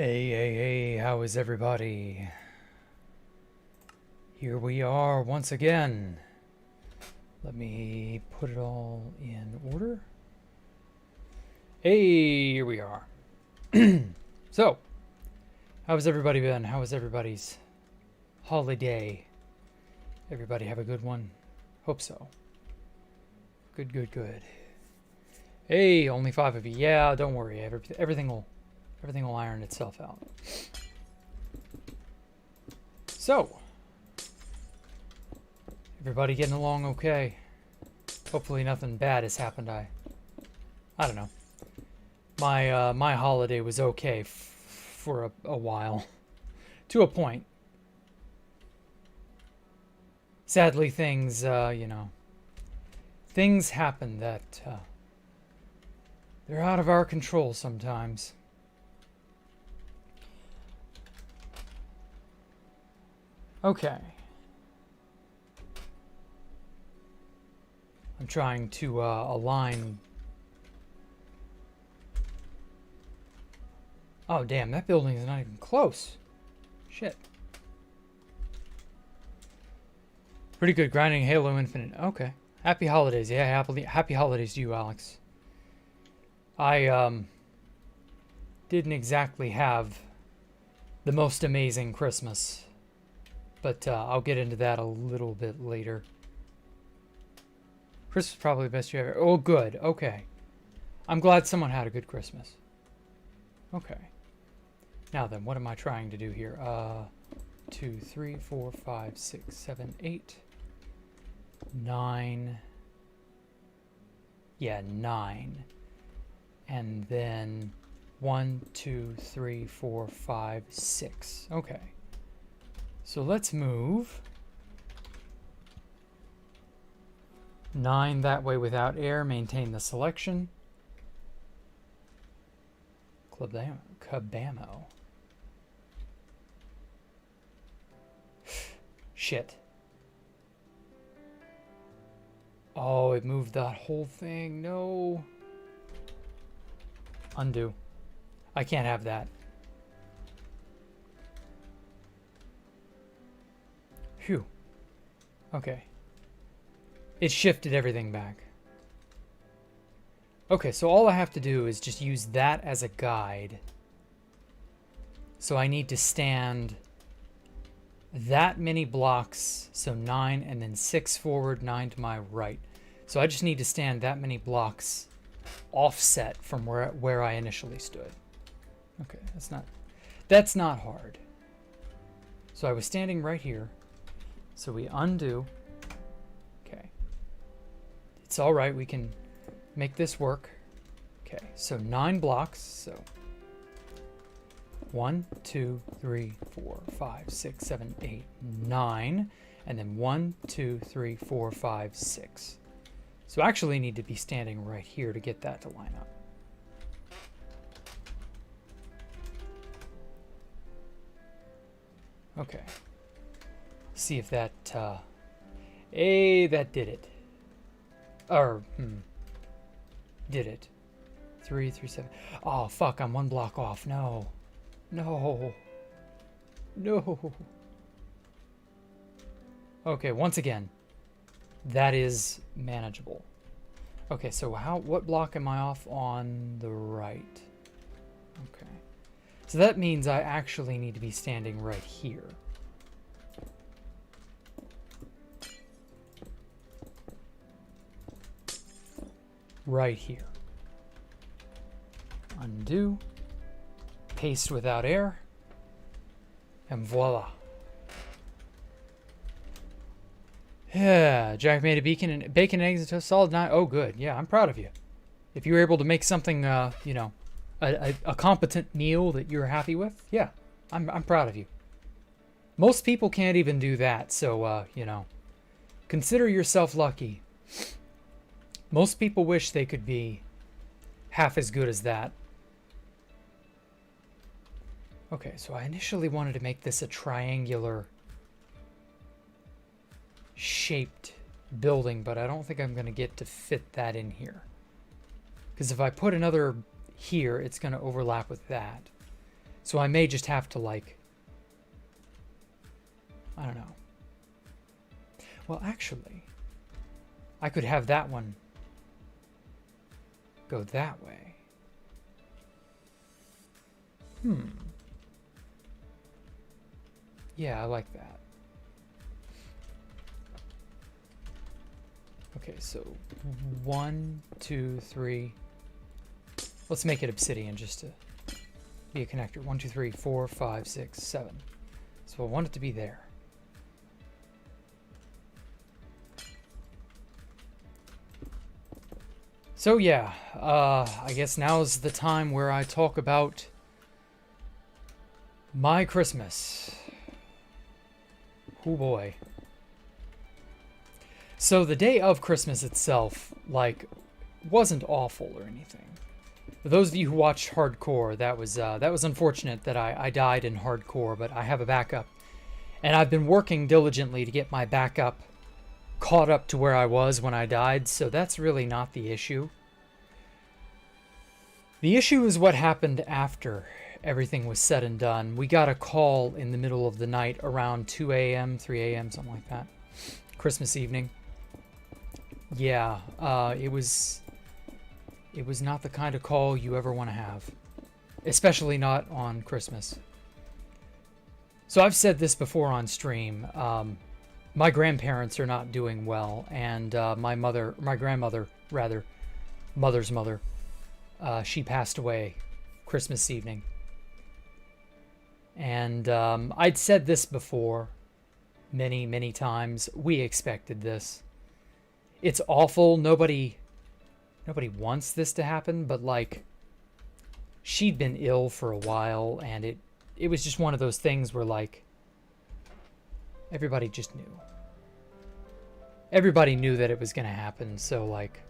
Hey, how is everybody? Here we are once again. Let me put it all in order. Hey, here we are. So, how's everybody been? How was everybody's holiday? Everybody have a good one? Hope so. Good. Hey, only 5 of you. Yeah, don't worry. Everything will iron itself out. So, everybody getting along okay? Hopefully nothing bad has happened. I don't know. My holiday was okay for a while, to a point. Sadly, things things happen that they're out of our control sometimes. Okay. I'm trying to align. Oh, damn, that building is not even close. Shit. Pretty good grinding Halo Infinite. Okay. Happy holidays. Yeah, happy holidays to you, Alex. I didn't exactly have the most amazing Christmas. But I'll get into that a little bit later. Christmas is probably the best year ever. Oh, good. Okay. I'm glad someone had a good Christmas. Okay. Now then, what am I trying to do here? 2, 3, 4, 5, 6, 7, 8, 9. Yeah, 9. And then 1, 2, 3, 4, 5, 6. Okay. So let's move 9 that way without air. Maintain the selection. Cabamo. Shit. Oh, it moved that whole thing. No. Undo. I can't have that. Phew. Okay. It shifted everything back. Okay, so all I have to do is just use that as a guide. So I need to stand that many blocks, so 9 and then 6 forward, 9 to my right. So I just need to stand that many blocks offset from where I initially stood. Okay, that's not hard. So I was standing right here. So we undo. Okay. It's all right. We can make this work. Okay. So 9 blocks. So 1, 2, 3, 4, 5, 6, 7, 8, 9. And then 1, 2, 3, 4, 5, 6. So I actually need to be standing right here to get that to line up. Okay. See if that that did it. Or did it. 3, 3, 7. Oh fuck, I'm 1 block off. No. Okay, once again, that is manageable. Okay, so what block am I off on the right? Okay. So that means I actually need to be standing right here. Right here. Undo. Paste without air. And voila. Yeah, Jack made a bacon and eggs and toast solid 9. Oh, good. Yeah, I'm proud of you. If you were able to make something, a competent meal that you're happy with, yeah, I'm proud of you. Most people can't even do that, so, consider yourself lucky. Most people wish they could be half as good as that. Okay, so I initially wanted to make this a triangular shaped building, but I don't think I'm going to get to fit that in here. Because if I put another here, it's going to overlap with that. So I may just have to, like, I don't know. Well, actually, I could have that one go that way. Yeah, I like that. Okay, so 1, 2, 3. Let's make it obsidian just to be a connector. 1, 2, 3, 4, 5, 6, 7. So I want it to be there. So yeah, I guess now's the time where I talk about my Christmas. Oh boy. So the day of Christmas itself, like, wasn't awful or anything. For those of you who watched Hardcore, that was unfortunate that I died in Hardcore, but I have a backup. And I've been working diligently to get my backup caught up to where I was when I died, so that's really not the issue. The issue is what happened after everything was said and done. We got a call in the middle of the night around 2 a.m., 3 a.m., something like that. Christmas evening. Yeah, it was not the kind of call you ever want to have. Especially not on Christmas. So I've said this before on stream. My grandparents are not doing well, and my grandmother, rather, mother's mother, she passed away Christmas evening. And I'd said this before many, many times. We expected this. It's awful. Nobody wants this to happen, but, like, she'd been ill for a while, and it was just one of those things where, like, everybody just knew. Everybody knew that it was going to happen, so, like,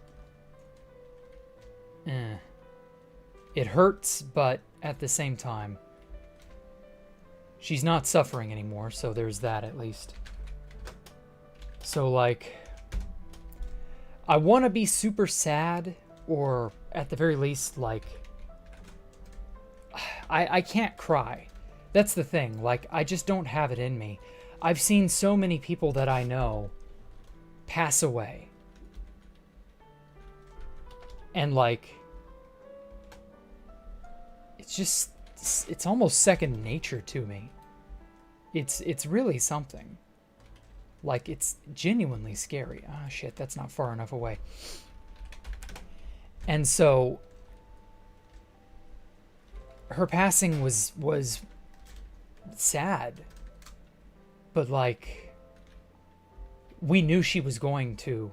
it hurts, but at the same time, she's not suffering anymore, so there's that at least. So, like, I want to be super sad, or at the very least, like, I can't cry. That's the thing. Like, I just don't have it in me. I've seen so many people that I know pass away. And, like, it's almost second nature to me. It's really something. Like, it's genuinely scary. Ah, shit, that's not far enough away. And so her passing was sad, but, like, we knew she was going to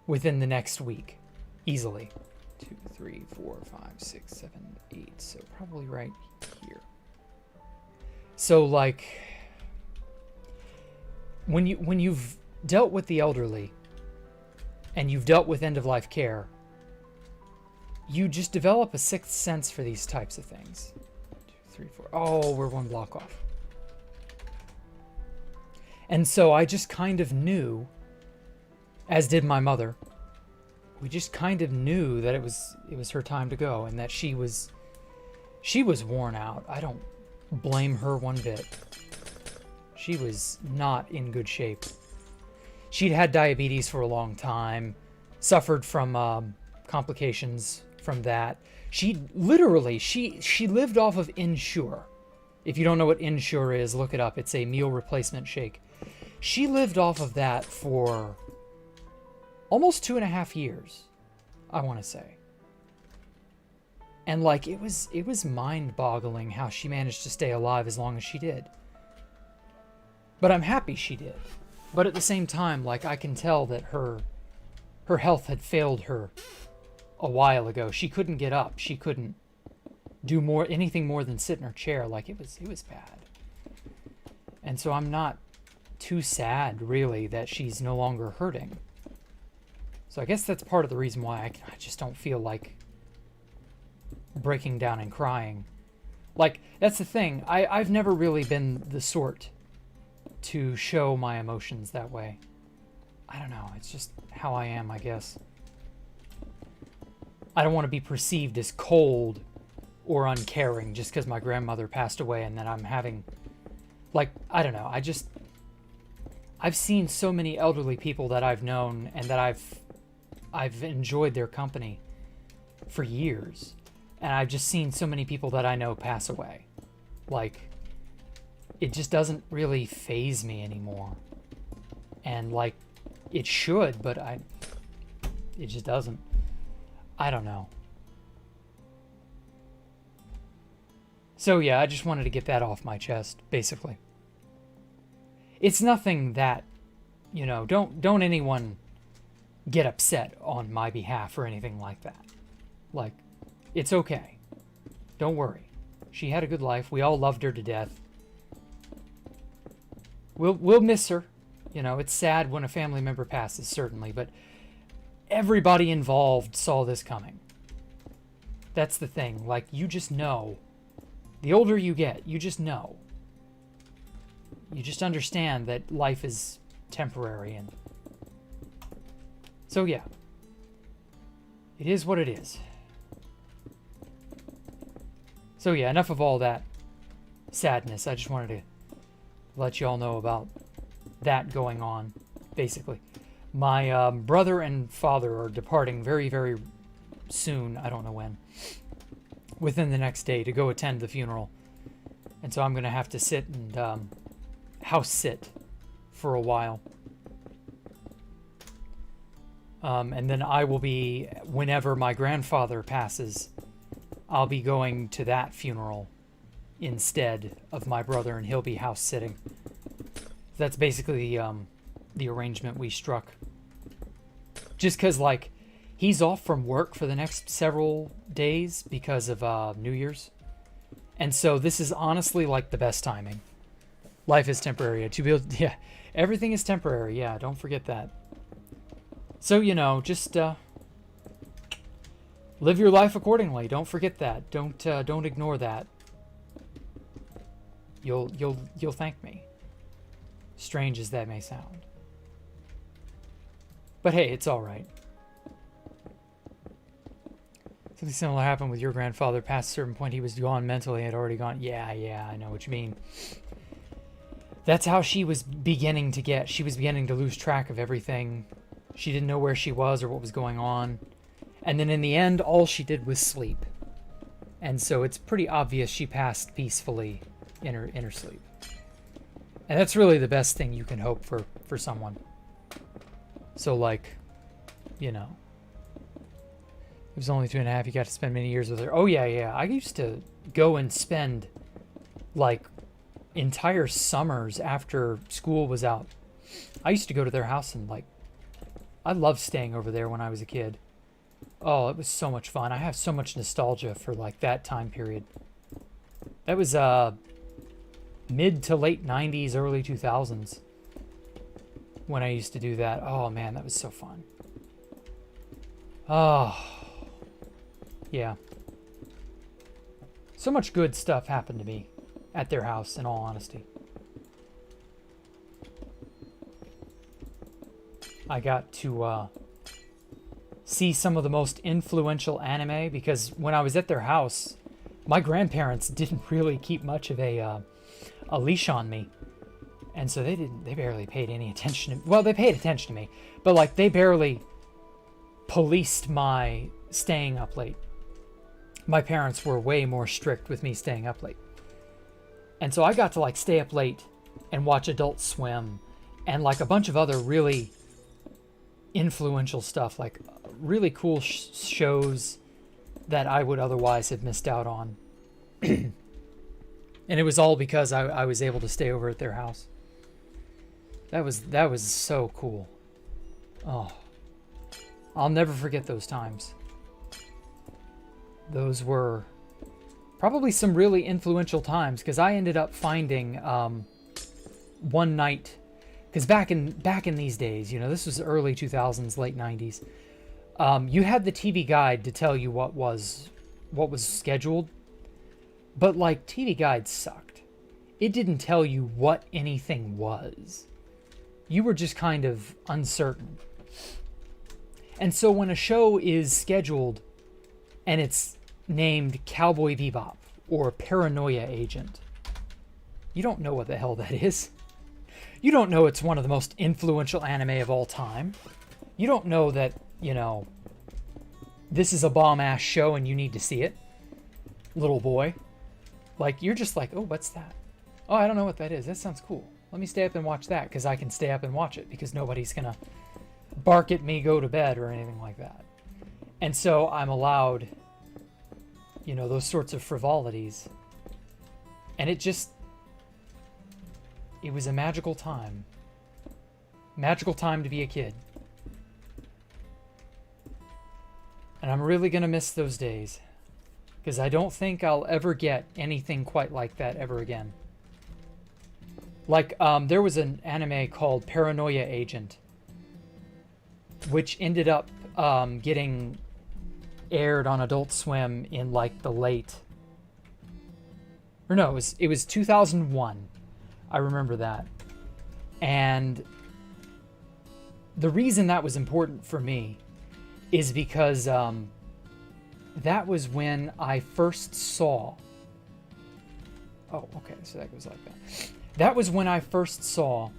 within the next week, easily. 2, 3, 4, 5, 6, 7, 8. So probably right here. So, like, when you've dealt with the elderly and you've dealt with end-of-life care, you just develop a sixth sense for these types of things. 2, 3, 4. Oh, we're one block off. And so I just kind of knew, as did my mother, we just kind of knew that it was her time to go, and that she was worn out. I don't blame her one bit. She was not in good shape. She'd had diabetes for a long time, suffered from complications from that. She literally, she lived off of Ensure. If you don't know what Ensure is, look it up. It's a meal replacement shake. She lived off of that for almost 2.5 years, I want to say. And, like, it was mind-boggling how she managed to stay alive as long as she did. But I'm happy she did. But at the same time, like, I can tell that her health had failed her a while ago. She couldn't get up. She couldn't do anything more than sit in her chair. Like, it was bad. And so I'm not too sad, really, that she's no longer hurting. So I guess that's part of the reason why I just don't feel like breaking down and crying. Like, that's the thing. I've never really been the sort to show my emotions that way. I don't know. It's just how I am, I guess. I don't want to be perceived as cold or uncaring just because my grandmother passed away, and then I'm having, like, I don't know. I've seen so many elderly people that I've known and that I've enjoyed their company for years. And I've just seen so many people that I know pass away. Like, it just doesn't really faze me anymore. And like, it should, but it just doesn't. I don't know. So yeah, I just wanted to get that off my chest, basically. It's nothing that, you know, don't anyone get upset on my behalf or anything like that. Like, it's okay. Don't worry. She had a good life. We all loved her to death. We'll miss her. You know, it's sad when a family member passes, certainly, but everybody involved saw this coming. That's the thing. Like, you just know. The older you get, you just know. You just understand that life is temporary, and so yeah. It is what it is. So yeah, enough of all that sadness. I just wanted to let you all know about that going on, basically. My brother and father are departing very, very soon. I don't know when. Within the next day to go attend the funeral. And so I'm going to have to sit and house sit for a while. And then I will be, whenever my grandfather passes, I'll be going to that funeral instead of my brother, and he'll be house sitting. That's basically the arrangement we struck. Just because, like, he's off from work for the next several days because of New Year's. And so this is honestly, like, the best timing. Life is temporary. To be able, yeah, everything is temporary. Yeah, don't forget that. So, you know, just live your life accordingly. Don't forget that. Don't ignore that. You'll thank me. Strange as that may sound. But hey, it's all right. Something similar happened with your grandfather. Past a certain point, he was gone mentally. Had already gone. Yeah, I know what you mean. That's how she was beginning to get. She was beginning to lose track of everything. She didn't know where she was or what was going on. And then in the end, all she did was sleep. And so it's pretty obvious she passed peacefully in her sleep. And that's really the best thing you can hope for someone. So, like, you know, it was only 2.5. You got to spend many years with her. Oh, yeah. I used to go and spend, like, entire summers after school was out. I used to go to their house and, like, I loved staying over there when I was a kid. Oh, it was so much fun. I have so much nostalgia for, like, that time period. That was mid to late 90s, early 2000s when I used to do that. Oh, man, that was so fun. Oh, yeah. So much good stuff happened to me at their house, in all honesty. I got to see some of the most influential anime, because when I was at their house, my grandparents didn't really keep much of a leash on me. And so they barely paid any attention to, well, they paid attention to me, but like they barely policed my staying up late. My parents were way more strict with me staying up late. And so I got to like stay up late and watch Adult Swim and like a bunch of other really influential stuff, like really cool shows that I would otherwise have missed out on. And it was all because I was able to stay over at their house. That was so cool. Oh, I'll never forget those times. Those were probably some really influential times, because I ended up finding one night, because back in these days, you know, this was early 2000s, late 90s. You had the TV guide to tell you what was scheduled, but like TV guides sucked. It didn't tell you what anything was. You were just kind of uncertain. And so when a show is scheduled and it's named Cowboy Bebop or Paranoia Agent. You don't know what the hell that is. You don't know it's one of the most influential anime of all time. You don't know that, you know, this is a bomb-ass show and you need to see it, little boy. Like, you're just like, oh, what's that? Oh, I don't know what that is. That sounds cool. Let me stay up and watch that, because I can stay up and watch it, because nobody's going to bark at me, go to bed, or anything like that. And so I'm allowed, you know, those sorts of frivolities. And it was a magical time. Magical time to be a kid. And I'm really going to miss those days, because I don't think I'll ever get anything quite like that ever again. Like, there was an anime called Paranoia Agent, which ended up getting aired on Adult Swim in, like, the late... Or no, it was 2001. I remember that. And the reason that was important for me is because that was when I first saw... Oh, okay, so that goes like that. That was when I first saw,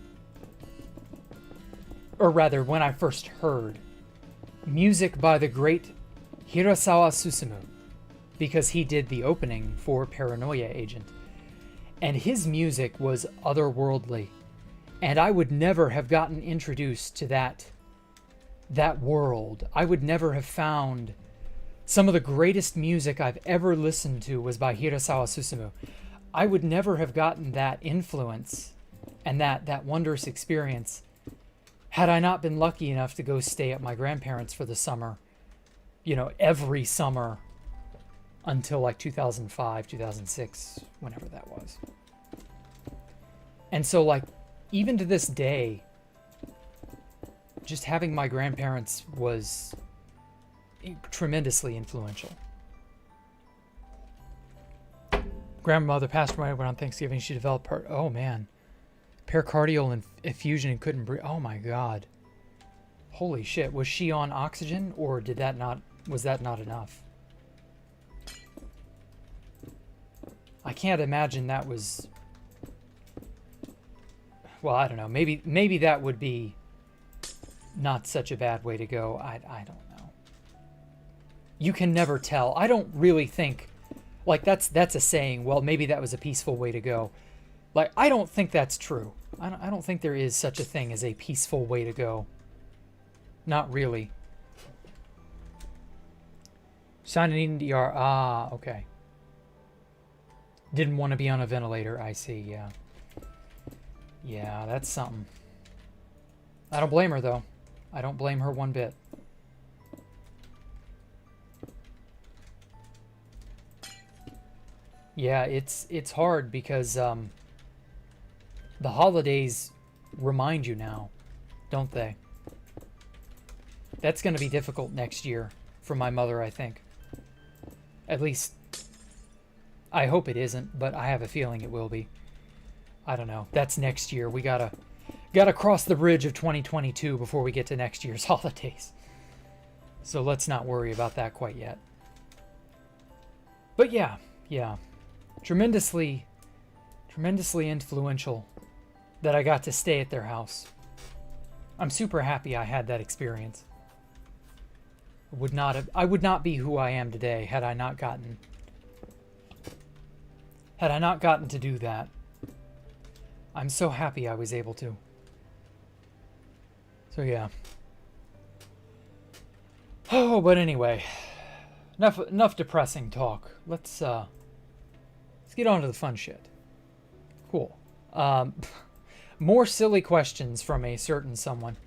or rather, when I first heard music by the great Hirasawa Susumu, because he did the opening for Paranoia Agent. And his music was otherworldly, and I would never have gotten introduced to that world. I would never have found... Some of the greatest music I've ever listened to was by Hirasawa Susumu. I would never have gotten that influence and that wondrous experience had I not been lucky enough to go stay at my grandparents for the summer, you know, every summer until like 2005, 2006, whenever that was. And so, like, even to this day, just having my grandparents was tremendously influential. Grandmother passed away on Thanksgiving. She developed oh man, pericardial effusion and couldn't breathe. Oh my God. Holy shit. Was she on oxygen, or was that not enough? I can't imagine that was... Well, I don't know. Maybe that would be not such a bad way to go. I don't know. You can never tell. I don't really think... Like, that's a saying, well, maybe that was a peaceful way to go. Like, I don't think that's true. I don't think there is such a thing as a peaceful way to go. Not really. Signed an EDR. Ah, okay. Didn't want to be on a ventilator. I see, yeah. Yeah, that's something. I don't blame her, though. I don't blame her one bit. Yeah, it's hard because the holidays remind you now, don't they? That's going to be difficult next year for my mother, I think. At least, I hope it isn't, but I have a feeling it will be. I don't know. That's next year. We gotta cross the bridge of 2022 before we get to next year's holidays. So let's not worry about that quite yet. But yeah. Tremendously influential that I got to stay at their house. I'm super happy I had that experience. I would not be who I am today had I not gotten to do that. I'm so happy I was able to. So yeah. Oh, but anyway, enough depressing talk. Let's get on to the fun shit. Cool. More silly questions from a certain someone.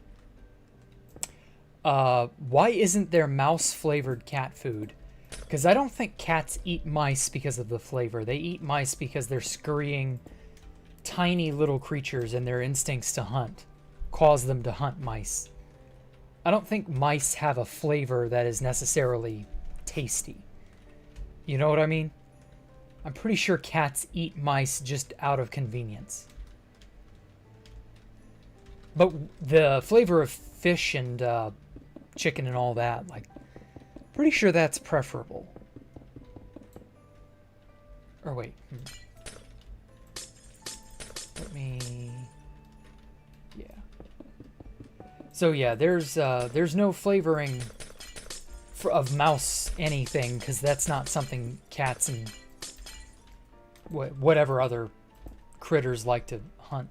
Why isn't there mouse-flavored cat food? Because I don't think cats eat mice because of the flavor. They eat mice because they're scurrying, tiny little creatures, and their instincts to hunt cause them to hunt mice. I don't think mice have a flavor that is necessarily tasty. You know what I mean? I'm pretty sure cats eat mice just out of convenience. But the flavor of fish and chicken and all that, like, pretty sure that's preferable. Or wait. Let me... Yeah. So yeah, there's no flavoring of mouse anything, because that's not something cats and whatever other critters like to hunt,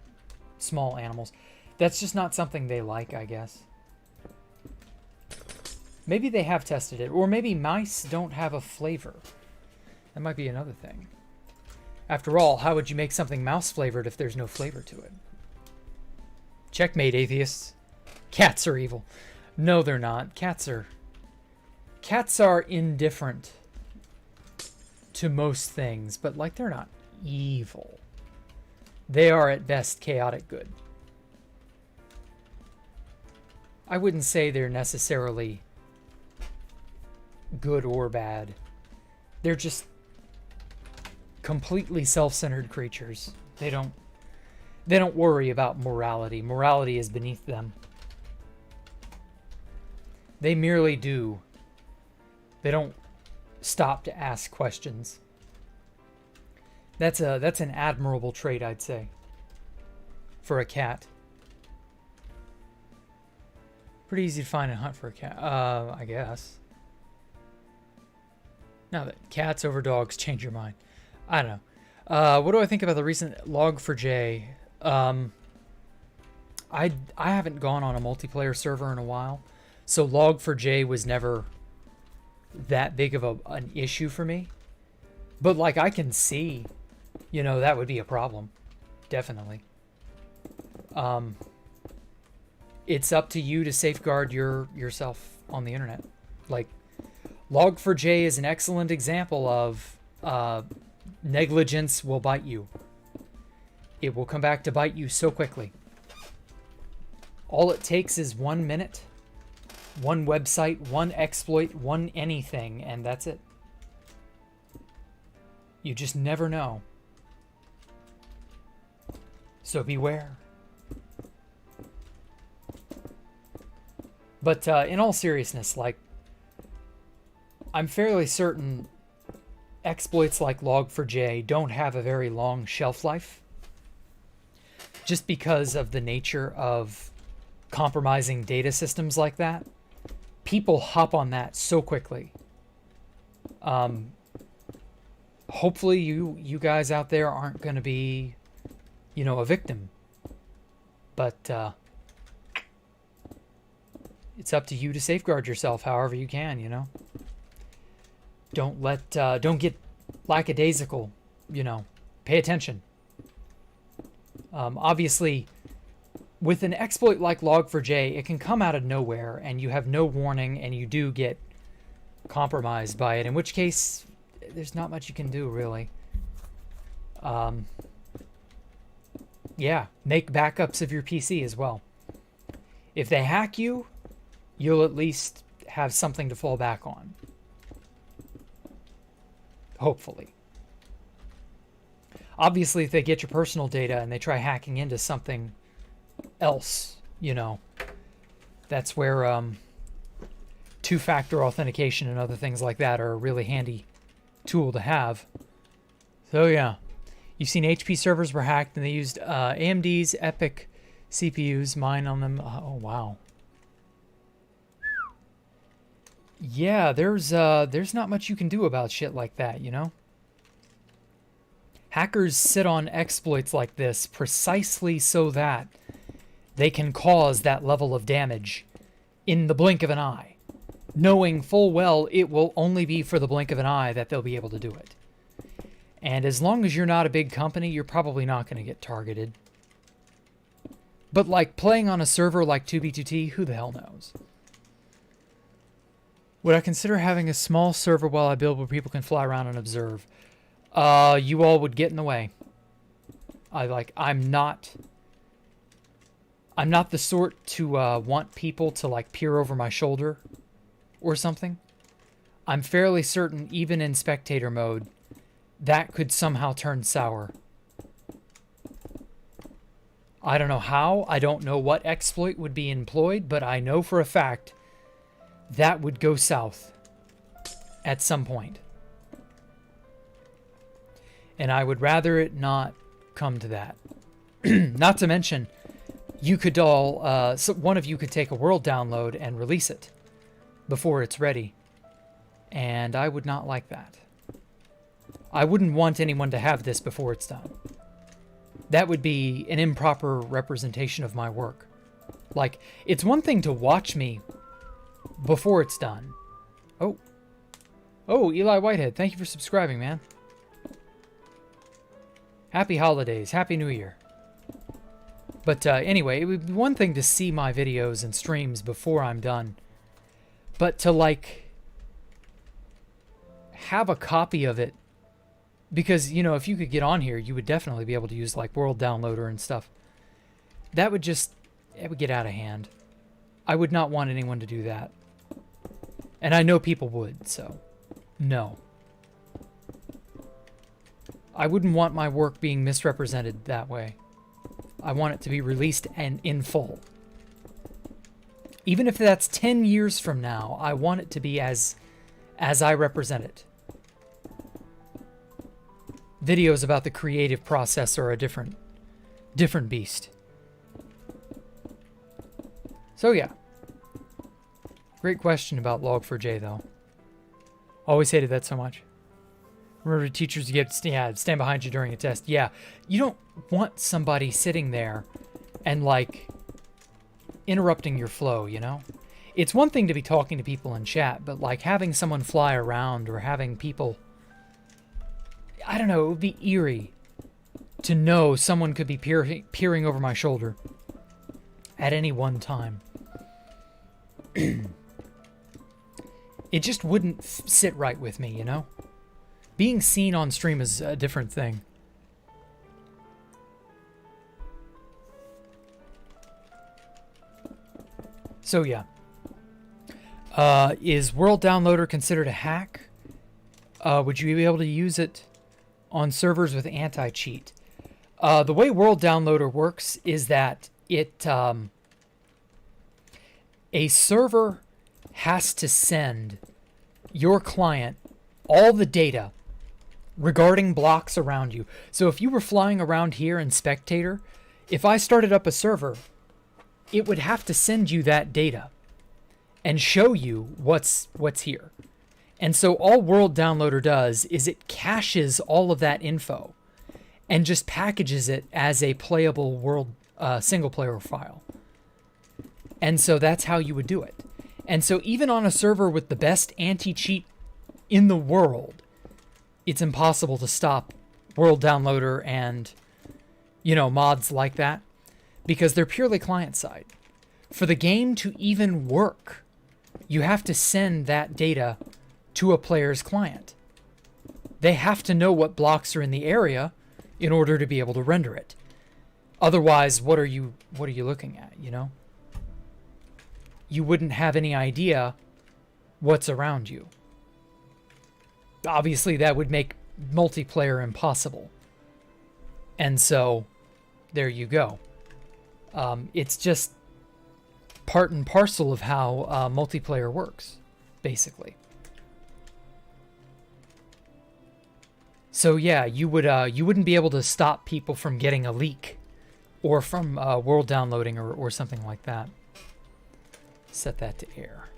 small animals. That's just not something they like, I guess. Maybe they have tested it, or maybe mice don't have a flavor. That might be another thing. After all, how would you make something mouse flavored if there's no flavor to it? Checkmate, atheists. Cats are evil. No, they're not. Cats are indifferent to most things, but like they're not evil. They are at best chaotic good. I wouldn't say they're necessarily good or bad. They're just completely self-centered creatures. They don't worry about morality. Morality is beneath them. They merely do. They don't stop to ask questions. That's an admirable trait, I'd say, for a cat. Pretty easy to find and hunt for a cat, I guess. Now that cats over dogs change your mind. I don't know. What do I think about the recent Log4j? I haven't gone on a multiplayer server in a while, so Log4j was never that big of an issue for me. But like I can see, you know, that would be a problem. Definitely. It's up to you to safeguard yourself on the internet. Like Log4j is an excellent example of negligence will bite you. It will come back to bite you so quickly. All it takes is 1 minute, one website, one exploit, one anything, and that's it. You just never know. So beware. But in all seriousness, like, I'm fairly certain exploits like Log4j don't have a very long shelf life, just because of the nature of compromising data systems like that. People hop on that so quickly. Hopefully you guys out there aren't going to be, you know, a victim. But it's up to you to safeguard yourself however you can, you know. Don't get lackadaisical, you know. Pay attention. Obviously, with an exploit like Log4j, it can come out of nowhere and you have no warning and you do get compromised by it, in which case there's not much you can do, really. Yeah, make backups of your PC as well. If they hack you, you'll at least have something to fall back on. Hopefully. Obviously, if they get your personal data and they try hacking into something else, you know, that's where two-factor authentication and other things like that are a really handy tool to have. So yeah, you've seen HP servers were hacked and they used AMD's EPIC CPUs, mine on them. Oh wow. Yeah, there's not much you can do about shit like that, you know? Hackers sit on exploits like this precisely so that they can cause that level of damage in the blink of an eye, knowing full well it will only be for the blink of an eye that they'll be able to do it. And as long as you're not a big company, you're probably not going to get targeted. But like playing on a server like 2B2T, who the hell knows? Would I consider having a small server while I build where people can fly around and observe? You all would get in the way. I'm not the sort to want people to like peer over my shoulder or something. I'm fairly certain even in spectator mode that could somehow turn sour. I don't know how, I don't know what exploit would be employed, but I know for a fact that would go south at some point. And I would rather it not come to that. Not to mention, you could all, so one of you could take a world download and release it before it's ready. And I would not like that. I wouldn't want anyone to have this before it's done. That would be an improper representation of my work. Like, it's one thing to watch me before it's done. Oh. Oh, Eli Whitehead, thank you for subscribing, man. Happy holidays. Happy New Year. But anyway, it would be one thing to see my videos and streams before I'm done. But to, like, have a copy of it. Because, you know, if you could get on here, you would definitely be able to use, like, World Downloader and stuff. That would just... it would get out of hand. I would not want anyone to do that. And I know people would, so... no. I wouldn't want my work being misrepresented that way. I want it to be released and in full. Even if that's 10 years from now, I want it to be as I represent it. Videos about the creative process are a different beast. So yeah. Great question about Log4j though. Always hated that so much. Remember teachers get stand behind you during a test. Yeah, you don't want somebody sitting there and like interrupting your flow, you know? It's one thing to be talking to people in chat, but like having someone fly around or having people, I don't know, it would be eerie to know someone could be peering over my shoulder at any one time. It just wouldn't sit right with me, you know? Being seen on stream is a different thing. So yeah. Is World Downloader considered a hack? Would you be able to use it on servers with anti-cheat? The way World Downloader works is that it... a server has to send your client all the data regarding blocks around you. So if you were flying around here in Spectator, if I started up a server, it would have to send you that data and show you what's here. And so all World Downloader does is it caches all of that info and just packages it as a playable world single player file. And so that's how you would do it. And so even on a server with the best anti-cheat in the world, it's impossible to stop World Downloader and, you know, mods like that because they're purely client-side. For the game to even work, you have to send that data to a player's client. They have to know what blocks are in the area in order to be able to render it. Otherwise, what are you looking at, you know? You wouldn't have any idea what's around you. Obviously, that would make multiplayer impossible. And so, there you go. It's just part and parcel of how multiplayer works, basically. So yeah, you wouldn't be able to stop people from getting a leak, or from world downloading, or something like that. Set that to air,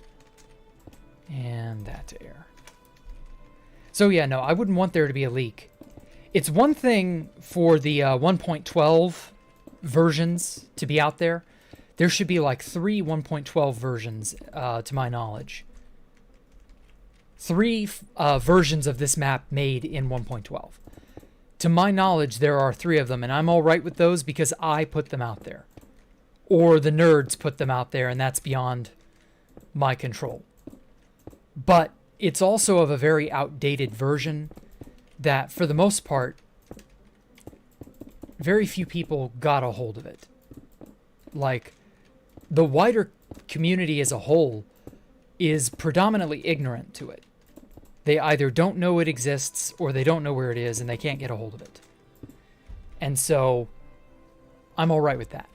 and that to air. So yeah, no, I wouldn't want there to be a leak. It's one thing for the 1.12 versions to be out there. There should be like 3 1.12 versions, to my knowledge. 3 versions of this map made in 1.12. To my knowledge, there are 3 of them, and I'm all right with those because I put them out there. Or the nerds put them out there, and that's beyond my control. But it's also of a very outdated version that, for the most part, very few people got a hold of it. Like, the wider community as a whole is predominantly ignorant to it. They either don't know it exists or they don't know where it is and they can't get a hold of it. And so I'm all right with that.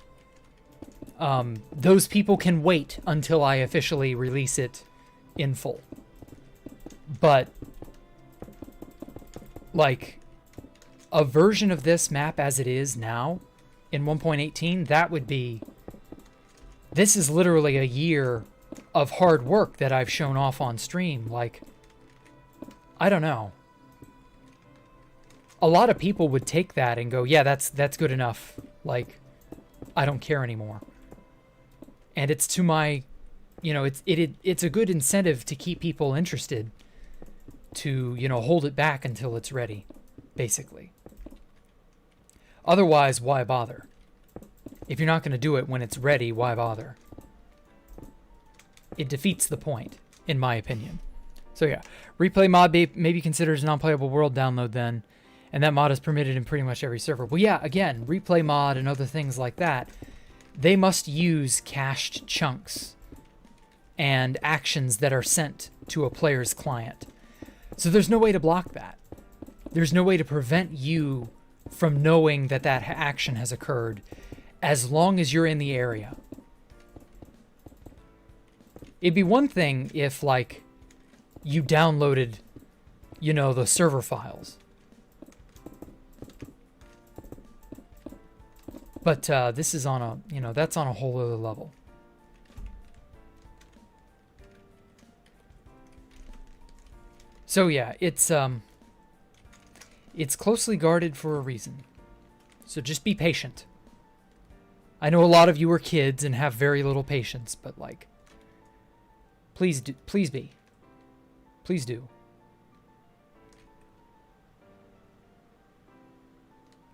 Those people can wait until I officially release it in full. But, like, a version of this map as it is now in 1.18, that would be... This is literally a year of hard work that I've shown off on stream. Like, I don't know. A lot of people would take that and go, yeah, that's good enough. Like, I don't care anymore. And it's to my, you know, it's a good incentive to keep people interested, to, you know, hold it back until it's ready, basically. Otherwise, why bother? If you're not going to do it when it's ready, why bother? It defeats the point, in my opinion. So yeah, replay mod maybe considers non-playable world download then, and that mod is permitted in pretty much every server. Well, yeah, again, replay mod and other things like that, they must use cached chunks and actions that are sent to a player's client. So there's no way to block that. There's no way to prevent you from knowing that that action has occurred as long as you're in the area. It'd be one thing if, like, you downloaded, you know, the server files. But this is on a, you know, that's on a whole other level. So yeah, it's closely guarded for a reason. So just be patient. I know a lot of you are kids and have very little patience, but like, please do, please be. Please do.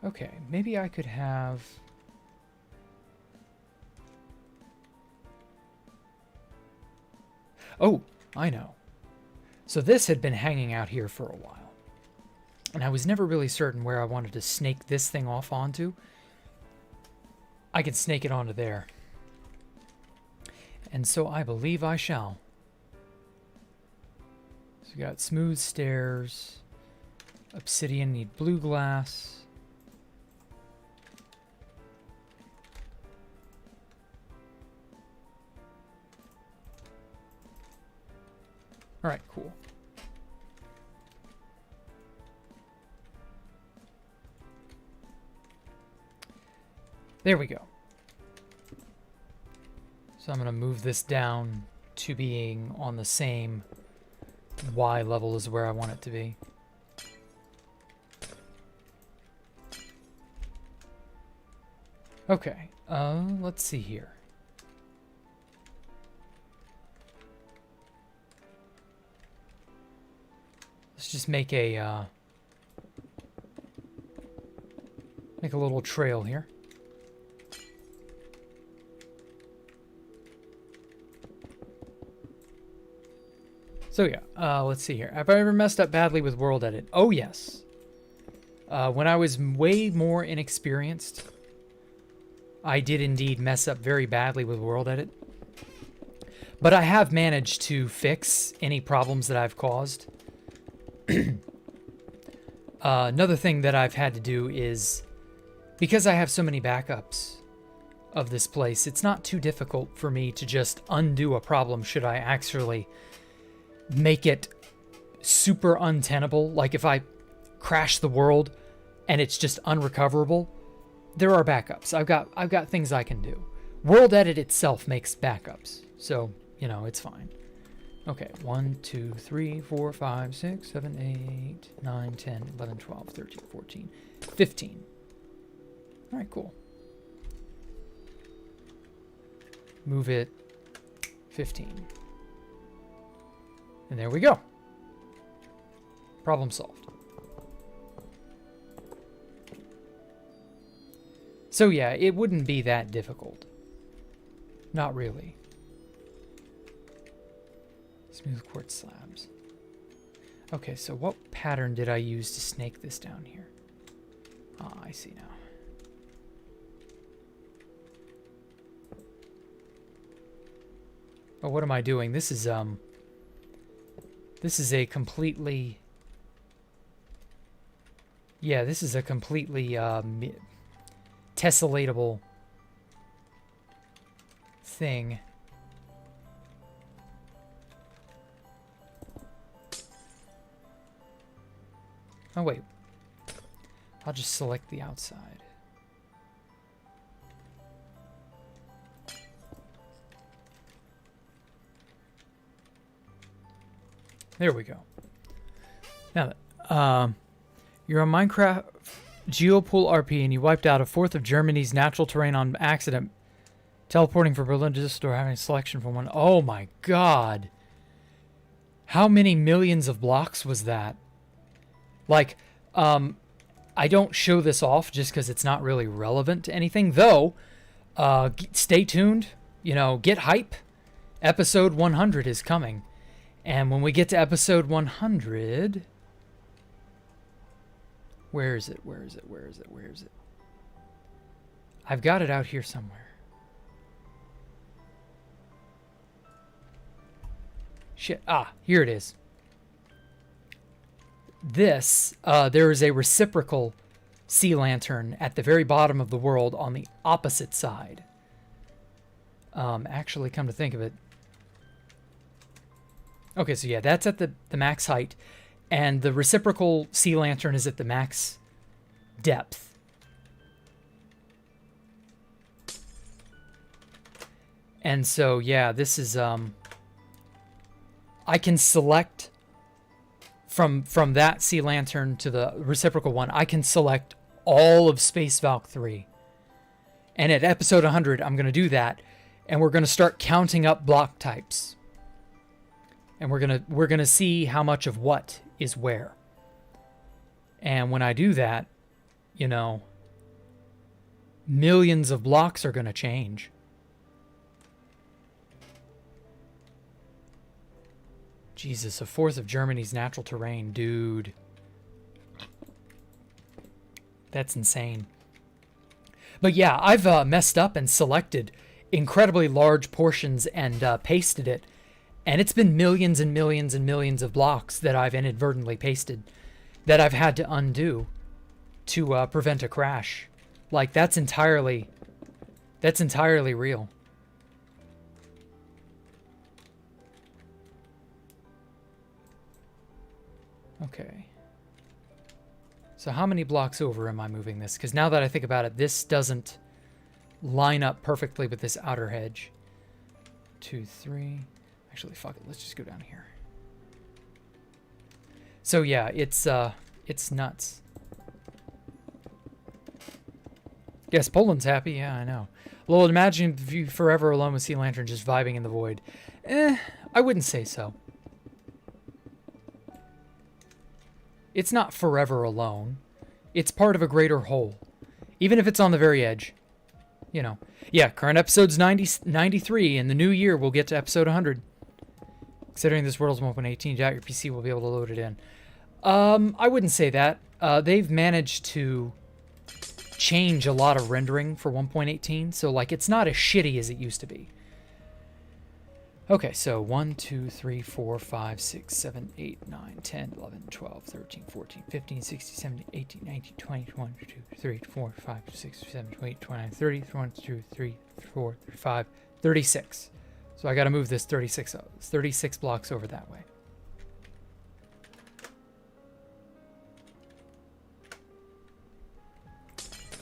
Okay, maybe I could have... Oh, I know. So this had been hanging out here for a while. And I was never really certain where I wanted to snake this thing off onto. I could snake it onto there. And so I believe I shall. So we got smooth stairs. Obsidian, need blue glass. All right, cool. There we go. So I'm going to move this down to being on the same Y level as where I want it to be. Okay, let's see here. Let's just make a little trail here. So yeah, let's see here. Have I ever messed up badly with World Edit? Oh yes. When I was way more inexperienced, I did indeed mess up very badly with World Edit. But I have managed to fix any problems that I've caused. Another thing that I've had to do is, because I have so many backups of this place, it's not too difficult for me to just undo a problem should I actually make it super untenable. Like if I crash the world and it's just unrecoverable, there are backups. I've got things I can do. World Edit itself makes backups, so you know it's fine. Okay, 1, 2, 3, 4, 5, 6, 7, 8, 9, 10, 11, 12, 13, 14, 15. All right, cool. Move it 15. And there we go. Problem solved. So yeah, it wouldn't be that difficult. Not really. Smooth quartz slabs. Okay, so what pattern did I use to snake this down here? Ah, I see now. Oh, what am I doing? This is a completely... Yeah, this is a completely, tesselatable thing. Oh, wait. I'll just select the outside. There we go. Now, you're on Minecraft Geopool RP and you wiped out a fourth of Germany's natural terrain on accident, teleporting from Berlin to Düsseldorf, having a selection from one. Oh my god. How many millions of blocks was that? Like, I don't show this off just because it's not really relevant to anything, though. Stay tuned. You know, get hype. Episode 100 is coming. And when we get to episode 100... Where is it? Where is it? Where is it? Where is it? I've got it out here somewhere. Shit. Ah, here it is. This, there is a reciprocal sea lantern at the very bottom of the world on the opposite side. Actually, come to think of it. Okay, so yeah, that's at the max height. And the reciprocal sea lantern is at the max depth. And so, yeah, this is, I can select from that sea lantern to the reciprocal one, I can select all of Space Valk 3. And at episode 100, I'm going to do that. And we're going to start counting up block types. And we're going to see how much of what is where. And when I do that, you know, millions of blocks are going to change. Jesus, a fourth of Germany's natural terrain, dude. That's insane. But yeah, I've messed up and selected incredibly large portions and pasted it. And it's been millions and millions and millions of blocks that I've inadvertently pasted that I've had to undo to prevent a crash. Like, that's entirely real. Okay. So how many blocks over am I moving this? Because now that I think about it, this doesn't line up perfectly with this outer hedge. 2, 3... Actually, fuck it. Let's just go down here. So yeah, it's nuts. Yes, Poland's happy. Yeah, I know. Well, imagine if you forever alone with Sea Lantern just vibing in the void. I wouldn't say so. It's not forever alone. It's part of a greater whole. Even if it's on the very edge. You know. Yeah, current episode's 93. In the new year, we'll get to episode 100. Considering this world's 1.18, doubt your PC will be able to load it in. I wouldn't say that. They've managed to change a lot of rendering for 1.18, so like it's not as shitty as it used to be. Okay, so 1, 2, 3, 4, 5, 6, 7, 8, 9, 10, 11, 12, 13, 14, 15, 16, 17, 18, 19, 20, 21, 2, 3, 4, 5, 6, 7, 8, 29, 30, 1, 2, 3, 4, 35, 36. So I got to move this 36 blocks over that way.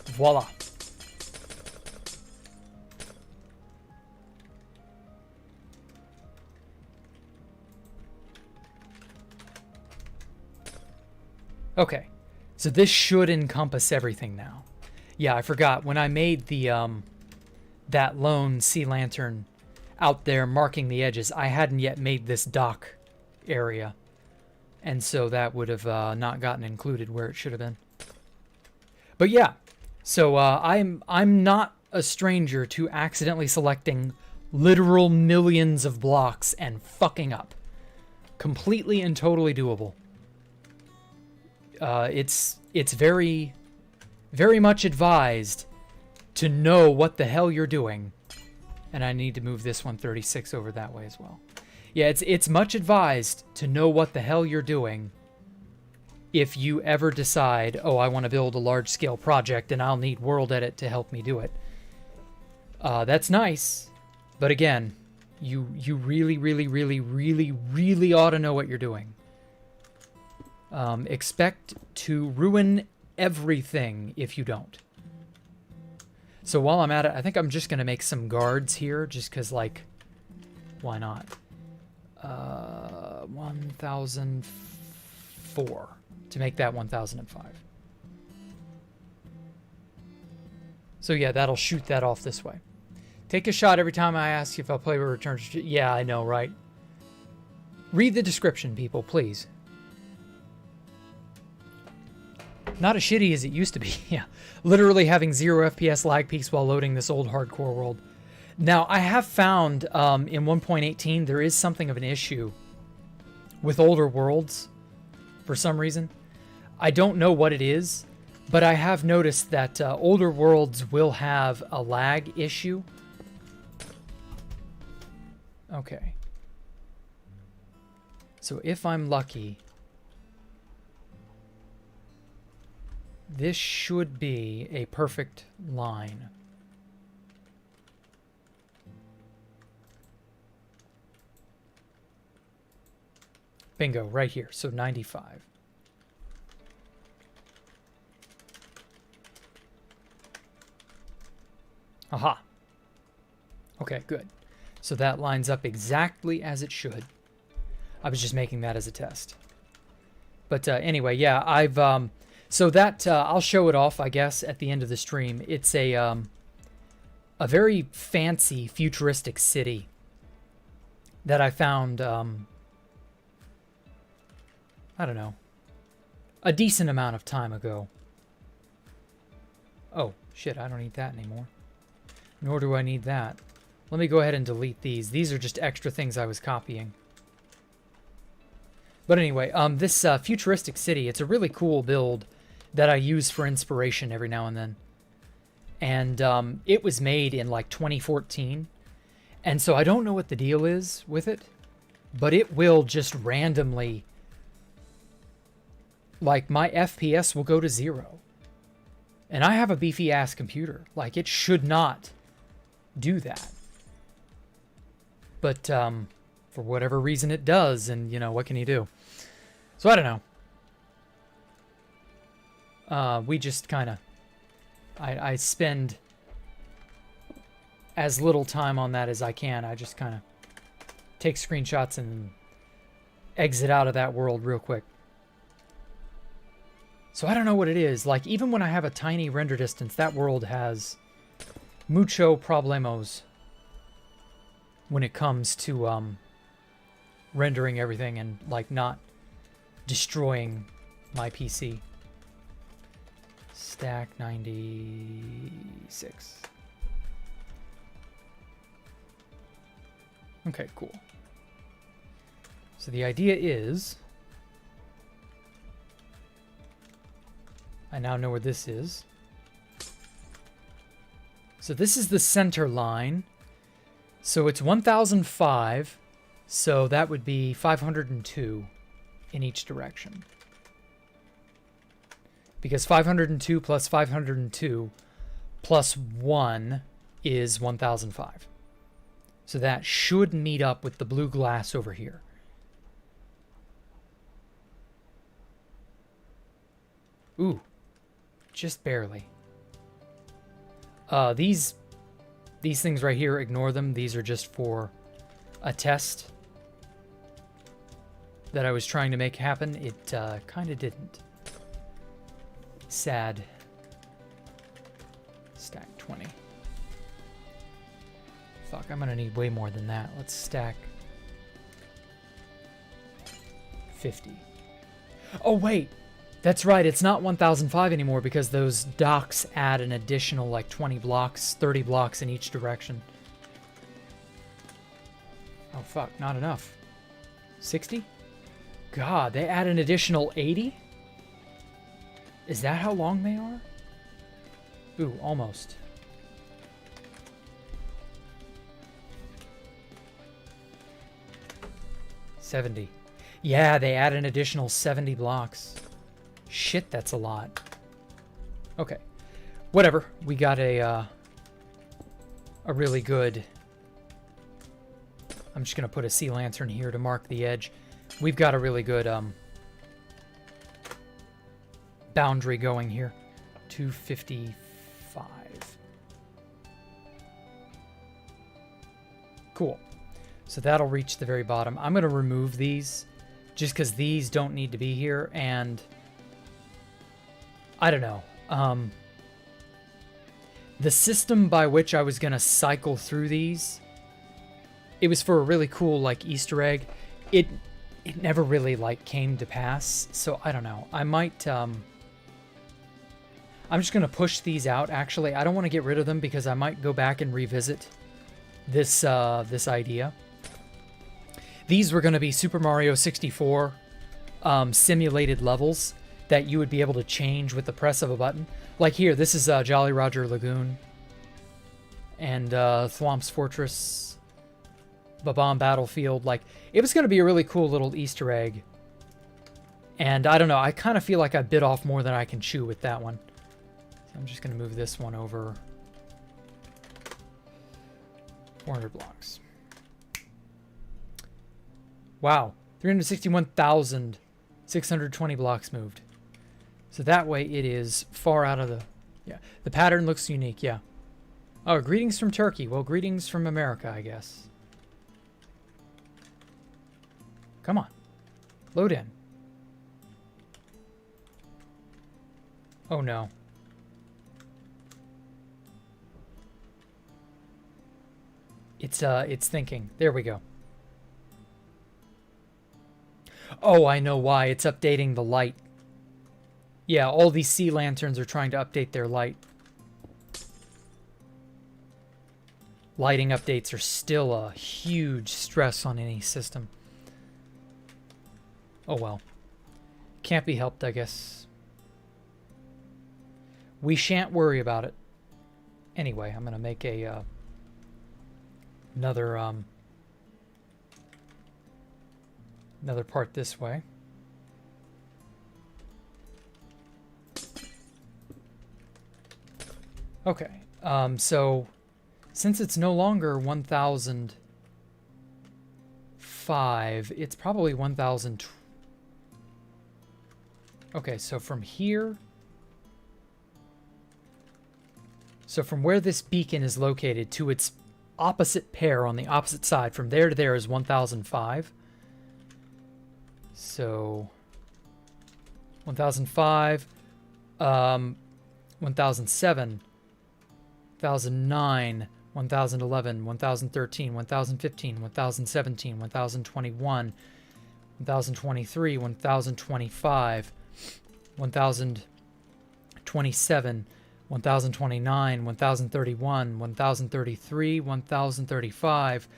Voila. Okay. So this should encompass everything now. Yeah, I forgot. When I made the that lone sea lantern out there marking the edges, I hadn't yet made this dock area, and so that would have not gotten included where it should have been. But yeah, so I'm not a stranger to accidentally selecting literal millions of blocks and fucking up. Completely and totally doable. It's very, very much advised to know what the hell you're doing. And I need to move this 136 over that way as well. Yeah, it's much advised to know what the hell you're doing if you ever decide, oh, I want to build a large-scale project and I'll need World Edit to help me do it. That's nice, but again, you really, really, really, really, really ought to know what you're doing. Expect to ruin everything if you don't. So while I'm at it, I think I'm just going to make some guards here just because, like, why not? 1004 to make that 1005. So yeah, that'll shoot that off this way. Take a shot every time I ask you if I'll play with Return to... Yeah, I know, right? Read the description, people, please. Not as shitty as it used to be. Yeah, literally having 0 FPS lag peaks while loading this old hardcore world. Now, I have found in 1.18 there is something of an issue with older worlds for some reason. I don't know what it is, but I have noticed that older worlds will have a lag issue. Okay. So if I'm lucky, this should be a perfect line. Bingo, right here. So 95. Aha. Okay, good. So that lines up exactly as it should. I was just making that as a test. But anyway, yeah, I've... so that, I'll show it off, I guess, at the end of the stream. It's a very fancy, futuristic city that I found, I don't know, a decent amount of time ago. Oh, shit, I don't need that anymore. Nor do I need that. Let me go ahead and delete these. These are just extra things I was copying. But anyway, this futuristic city, it's a really cool build that I use for inspiration every now and then. And it was made in like 2014. And so I don't know what the deal is with it, but it will just randomly, like, my FPS will go to 0. And I have a beefy ass computer. Like, it should not do that. But for whatever reason it does, and you know, what can you do? So I don't know. We just kind of, I spend as little time on that as I can. I just kind of take screenshots and exit out of that world real quick. So I don't know what it is. Like, even when I have a tiny render distance, that world has mucho problemos when it comes to rendering everything and, like, not destroying my PC. Stack 96. Okay, cool. So the idea is, I now know where this is. So this is the center line. So it's 1005. So that would be 502 in each direction. Because 502 plus 502 plus 1 is 1005. So that should meet up with the blue glass over here. Ooh, just barely. These things right here, ignore them. These are just for a test that I was trying to make happen. It kind of didn't. Sad. Stack 20. Fuck, I'm gonna need way more than that. Let's stack 50. Oh, wait! That's right, it's not 1005 anymore because those docks add an additional, like, 20 blocks, 30 blocks in each direction. Oh, fuck, not enough. 60? God, they add an additional 80? Is that how long they are? Ooh, almost. $70. Yeah, they add an additional 70 blocks. Shit, that's a lot. Okay. Whatever. We got a really good... I'm just going to put a sea lantern here to mark the edge. We've got a really good boundary going here. 255. Cool. So that'll reach the very bottom. I'm going to remove these just because these don't need to be here. And I don't know. The system by which I was going to cycle through these, it was for a really cool like Easter egg. It never really like came to pass. So I don't know. I might... I'm just going to push these out. Actually, I don't want to get rid of them because I might go back and revisit this this idea. These were going to be Super Mario 64 simulated levels that you would be able to change with the press of a button. Like here, this is Jolly Roger Lagoon and Thwomp's Fortress, Babam Battlefield. Like, it was going to be a really cool little Easter egg. And I don't know, I kind of feel like I bit off more than I can chew with that one. So I'm just going to move this one over 400 blocks. Wow, 361,620 blocks moved. So that way it is far out of the... Yeah, the pattern looks unique, yeah. Oh, greetings from Turkey. Well, greetings from America, I guess. Come on. Load in. Oh, no. It's thinking. There we go. Oh, I know why. It's updating the light. Yeah, all these sea lanterns are trying to update their light. Lighting updates are still a huge stress on any system. Oh well. Can't be helped, I guess. We shan't worry about it. Anyway, I'm gonna make a another part this way. Okay, so since it's no longer 1005, it's probably 1000. Okay, so from here, so from where this beacon is located to its opposite pair on the opposite side, from there to there is 1005. So 1005, 1007, 1009, 1011, 1013, 1015, 1017, 1021, 1023, 1025, 1027, 1029, 1031, 1033, 1035,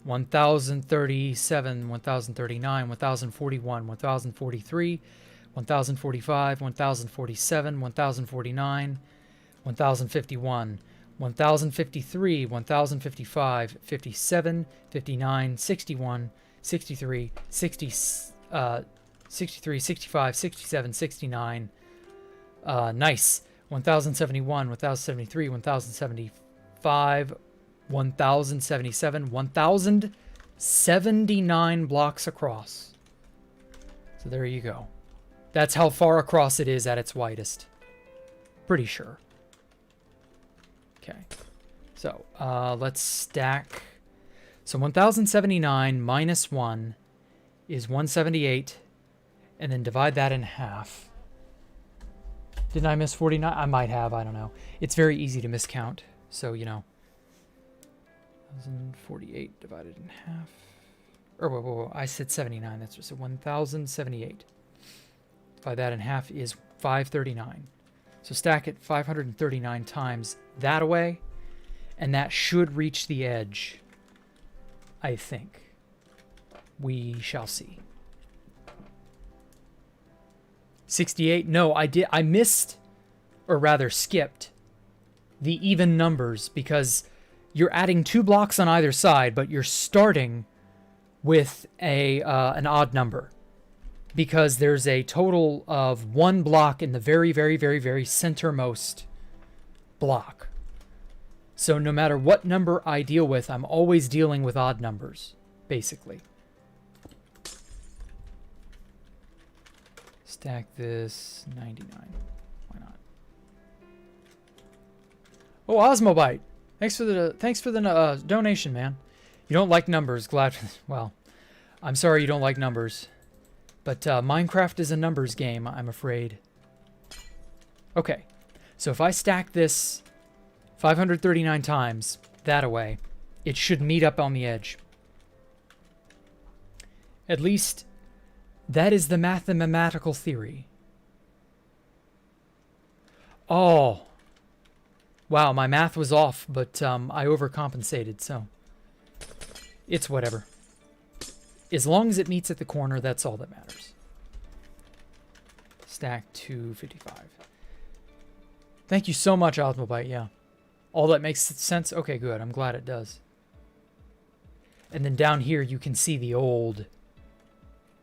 1037, 1039, 1041, 1043, 1045, 1047, 1049, 1051, 1053, 1055, 57, 59, 61, 63, 60, 63, 65, 67, 69. Nice. 1071, 1073, 1075, 1077, 1079 blocks across. So there you go. That's how far across it is at its widest. Pretty sure. Okay. So, let's stack. So 1079 minus 1 is 178. And then divide that in half. Didn't I miss 49? I might have. I don't know. It's very easy to miscount. So, you know. 1048 divided in half. Or, whoa. I said 79. That's just 1078. Divide that in half is 539. So stack it 539 times that away. And that should reach the edge. I think. We shall see. 68. No, I missed, or rather skipped, the even numbers because you're adding 2 blocks on either side, but you're starting with an odd number because there's a total of 1 block in the very, very, very, very centermost block. So no matter what number I deal with, I'm always dealing with odd numbers, basically. Stack this 99. Why not? Oh, Osmobite. Thanks for the donation, man. You don't like numbers. Glad. Well, I'm sorry you don't like numbers, but Minecraft is a numbers game, I'm afraid. Okay, so if I stack this 539 times that away, it should meet up on the edge. At least that is the mathematical theory. Oh. Wow, my math was off, but I overcompensated, so it's whatever. As long as it meets at the corner, that's all that matters. Stack 255. Thank you so much, Osmobite, yeah. All that makes sense? Okay, good. I'm glad it does. And then down here, you can see the old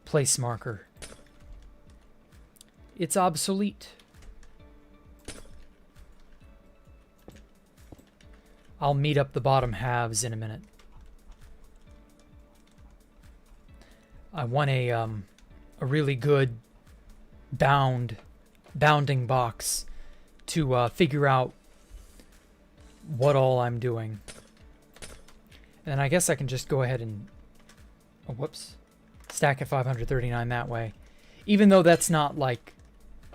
place marker. It's obsolete. I'll meet up the bottom halves in a minute. I want a really good bounding box to figure out what all I'm doing. And I guess I can just go ahead and, oh, whoops, stack at 539 that way. Even though that's not like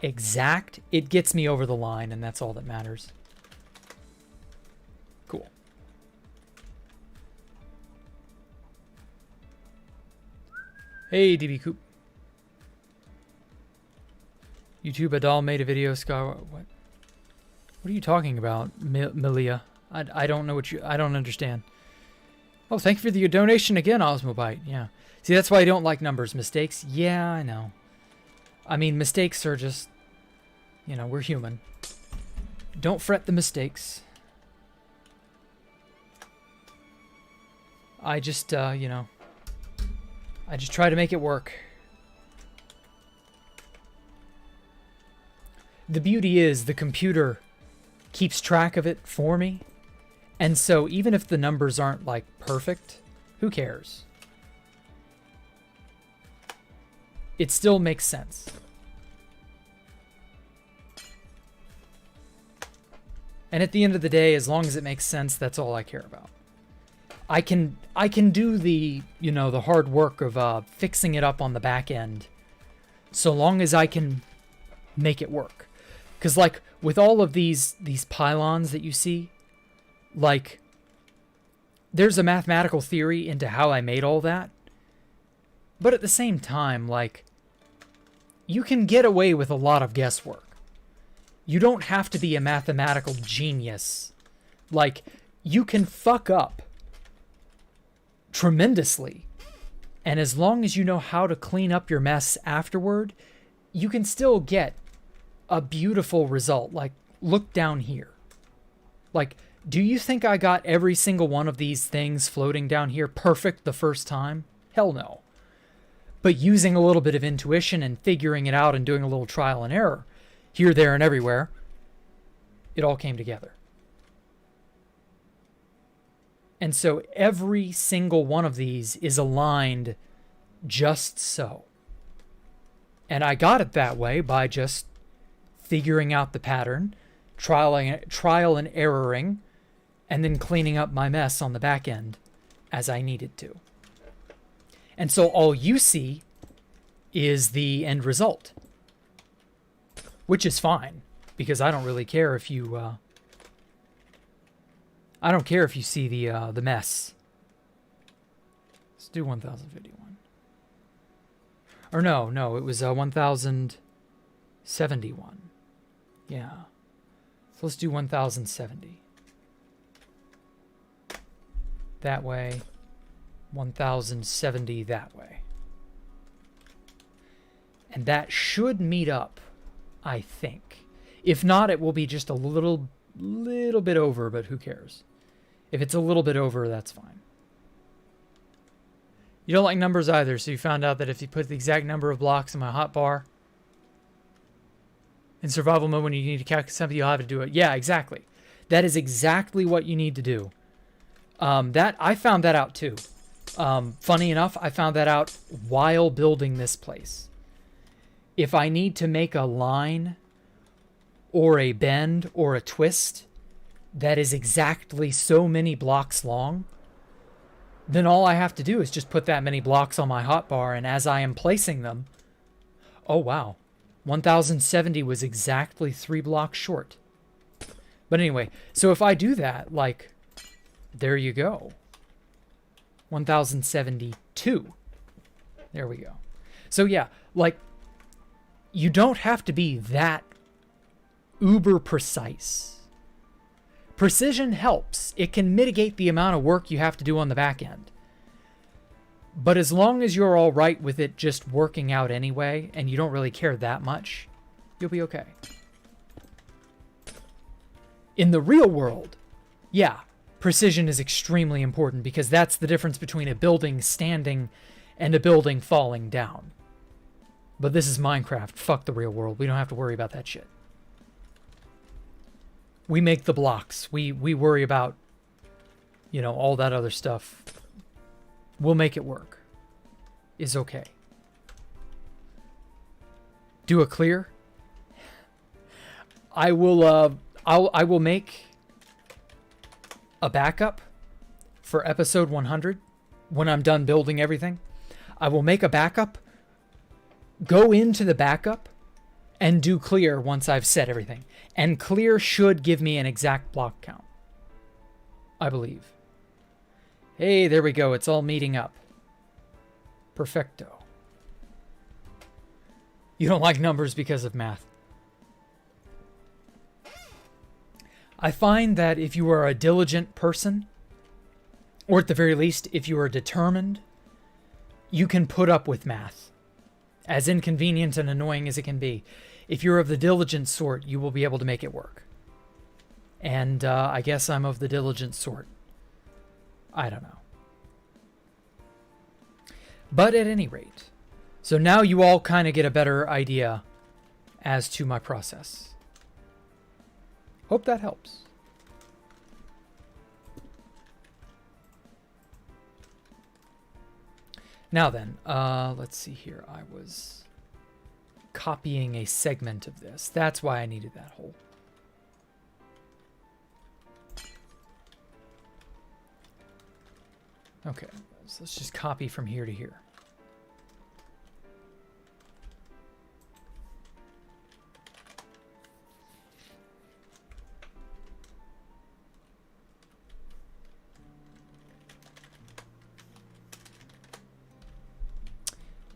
exact, it gets me over the line, and that's all that matters. Cool. Hey, DB Coop. YouTube Adal made a video. What are you talking about, Malia? I don't know I don't understand. Oh, thank you for your donation again, Osmobite. Yeah. See, that's why I don't like numbers. Mistakes? Yeah, I know. I mean, mistakes are just, you know, we're human. Don't fret the mistakes. I just, you know, I just try to make it work. The beauty is the computer keeps track of it for me. And so even if the numbers aren't like perfect, who cares? It still makes sense. And at the end of the day, as long as it makes sense, that's all I care about. I can do the, you know, the hard work of fixing it up on the back end, so long as I can make it work. Because like with all of these pylons that you see, like there's a mathematical theory into how I made all that. But at the same time, like, you can get away with a lot of guesswork. You don't have to be a mathematical genius. Like, you can fuck up tremendously. And as long as you know how to clean up your mess afterward, you can still get a beautiful result. Like, look down here. Like, do you think I got every single one of these things floating down here perfect the first time? Hell no. But using a little bit of intuition and figuring it out and doing a little trial and error, here, there, and everywhere, it all came together. And so every single one of these is aligned just so. And I got it that way by just figuring out the pattern, trial and erroring, and then cleaning up my mess on the back end as I needed to. And so all you see is the end result, which is fine, because I don't really care if you I don't care if you see the mess. Let's do 1051. Or no, it was 1071. Yeah. So let's do 1070. That way. 1070 that way. And that should meet up, I think. If not, it will be just a little bit over, but who cares? If it's a little bit over, that's fine. You don't like numbers either, so you found out that if you put the exact number of blocks in my hotbar in survival mode when you need to calculate something, you'll have to do it. Yeah, exactly. That is exactly what you need to do. That I found that out too. Funny enough, I found that out while building this place. if I need to make a line or a bend or a twist that is exactly so many blocks long, then all I have to do is just put that many blocks on my hotbar, and as I am placing them, oh wow, 1070 was exactly 3 blocks short. But anyway, so if I do that, like, there you go. 1072. There we go. So yeah, like, you don't have to be that uber precise. Precision helps. It can mitigate the amount of work you have to do on the back end. But as long as you're all right with it just working out anyway, and you don't really care that much, you'll be okay. In the real world, yeah, precision is extremely important, because that's the difference between a building standing and a building falling down. But this is Minecraft. Fuck the real world. We don't have to worry about that shit. We make the blocks. We worry about, you know, all that other stuff. We'll make it work. Is okay. Do a clear. I will make a backup for episode 100 when I'm done building everything. I will make a backup, go into the backup, and do clear once I've set everything. And clear should give me an exact block count, I believe. Hey, there we go. It's all meeting up. Perfecto. You don't like numbers because of math. I find that if you are a diligent person, or at the very least, if you are determined, you can put up with math. As inconvenient and annoying as it can be. If you're of the diligent sort, you will be able to make it work. And I guess I'm of the diligent sort. I don't know. But at any rate, so now you all kind of get a better idea as to my process. Hope that helps. Now then, let's see here. I was copying a segment of this. That's why I needed that hole. Okay, so let's just copy from here to here.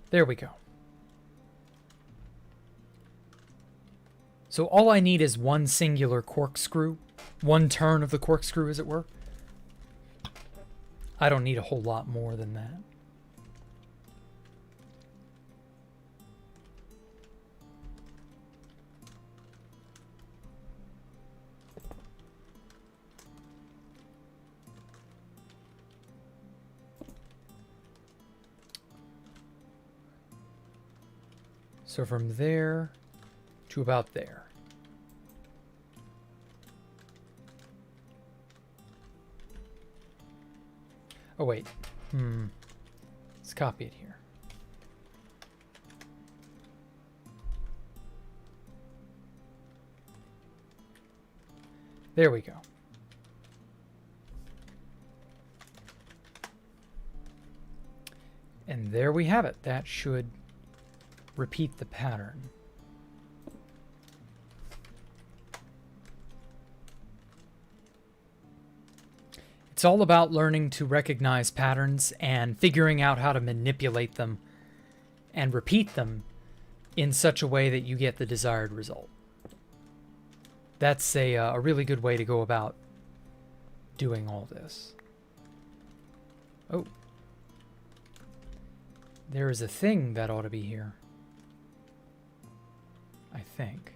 There we go. So all I need is one singular corkscrew, one turn of the corkscrew, as it were. I don't need a whole lot more than that. So from there to about there. Oh, wait. Let's copy it here. There we go. And there we have it. That should repeat the pattern. It's all about learning to recognize patterns and figuring out how to manipulate them and repeat them in such a way that you get the desired result. That's a really good way to go about doing all this. Oh. There is a thing that ought to be here. I think.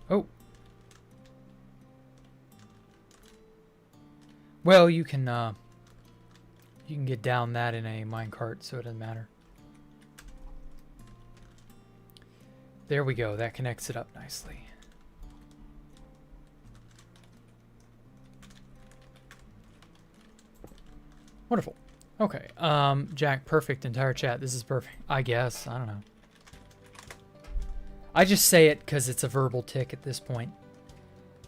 Oh. Well, you can get down that in a minecart, so it doesn't matter. There we go. That connects it up nicely. Wonderful. Okay. Jack, perfect entire chat. This is perfect. I guess. I don't know. I just say it because it's a verbal tick at this point.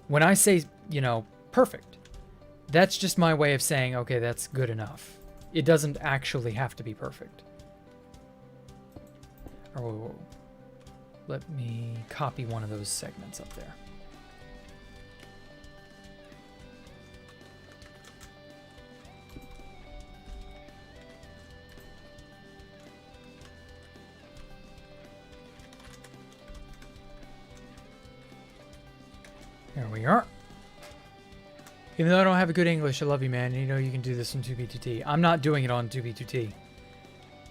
When I say, you know, perfect, that's just my way of saying, okay, that's good enough. It doesn't actually have to be perfect. Oh, let me copy one of those segments up there. There we are. Even though I don't have a good English, I love you, man. You know you can do this on 2B2T. I'm not doing it on 2B2T.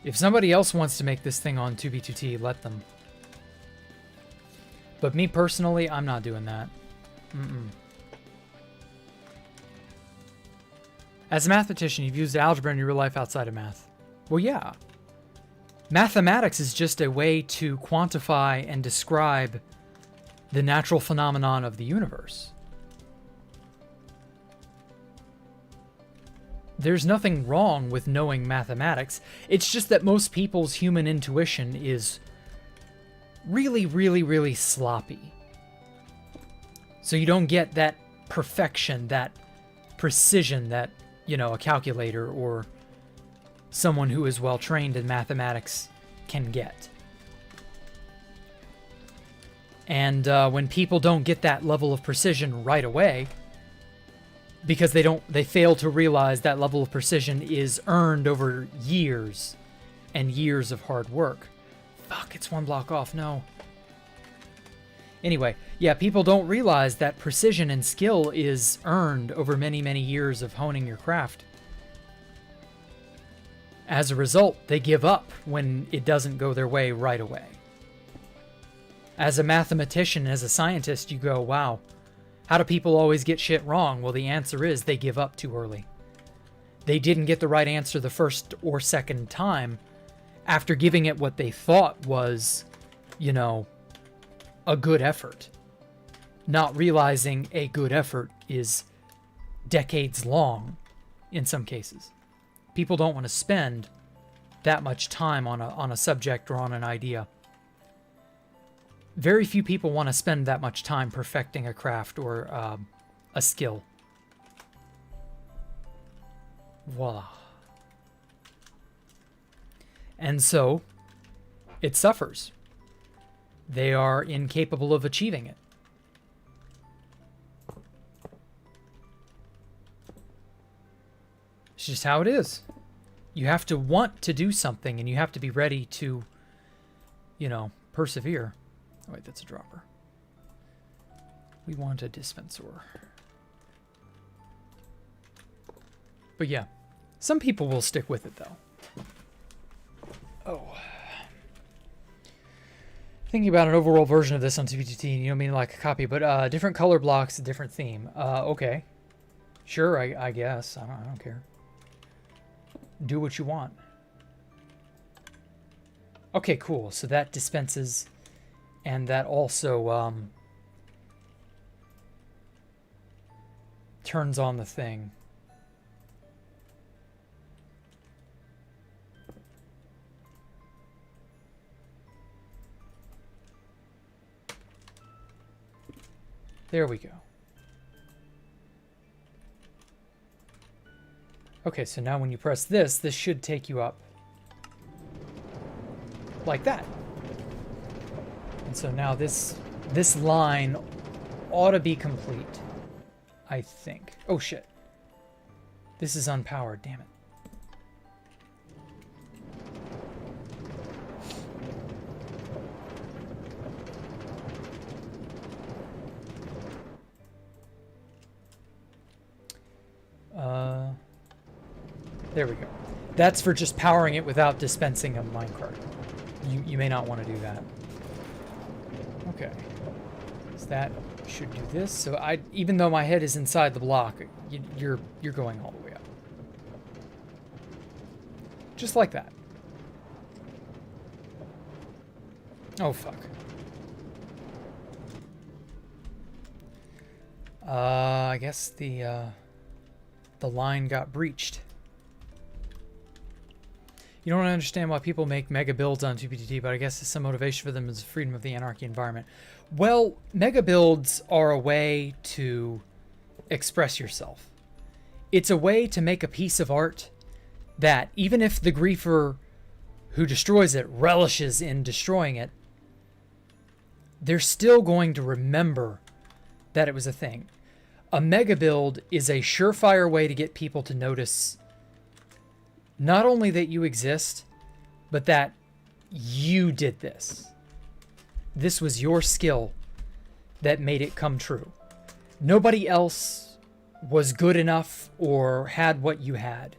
If somebody else wants to make this thing on 2B2T, let them. But me personally, I'm not doing that. As a mathematician, you've used algebra in your real life outside of math. Well, yeah. Mathematics is just a way to quantify and describe the natural phenomenon of the universe. There's nothing wrong with knowing mathematics. It's just that most people's human intuition is really, really, really sloppy. So you don't get that perfection, that precision that, you know, a calculator or someone who is well trained in mathematics can get. And when people don't get that level of precision right away, because they fail to realize that level of precision is earned over years and years of hard work. Fuck, it's one block off, no. Anyway, yeah, people don't realize that precision and skill is earned over many, many years of honing your craft. As a result, they give up when it doesn't go their way right away. As a mathematician, as a scientist, you go, wow, how do people always get shit wrong? Well, the answer is they give up too early. They didn't get the right answer the first or second time after giving it what they thought was, you know, a good effort. Not realizing a good effort is decades long in some cases. People don't want to spend that much time on a subject or on an idea. Very few people want to spend that much time perfecting a craft or a skill. Voila. And so, it suffers. They are incapable of achieving it. It's just how it is. You have to want to do something, and you have to be ready to, you know, persevere. Oh, wait, that's a dropper. We want a dispenser. But yeah, some people will stick with it, though. Oh. Thinking about an overall version of this on 2B2T, you don't mean like a copy, but different color blocks, a different theme. Okay. Sure, I guess. I don't care. Do what you want. Okay, cool. So that dispenses, and that also turns on the thing. There we go. Okay, so now when you press this, this should take you up like that. And so now this line ought to be complete, I think. Oh shit. This is unpowered, damn it. There we go. That's for just powering it without dispensing a minecart. You may not want to do that. Okay. So that should do this. So even though my head is inside the block, you're going all the way up. Just like that. Oh fuck. I guess the line got breached. You don't understand why people make mega builds on 2B2T, but I guess it's some motivation for them is the freedom of the anarchy environment. Well, mega builds are a way to express yourself. It's a way to make a piece of art that, even if the griefer who destroys it relishes in destroying it, they're still going to remember that it was a thing. A mega build is a surefire way to get people to notice not only that you exist, but that you did this. This was your skill that made it come true. Nobody else was good enough or had what you had.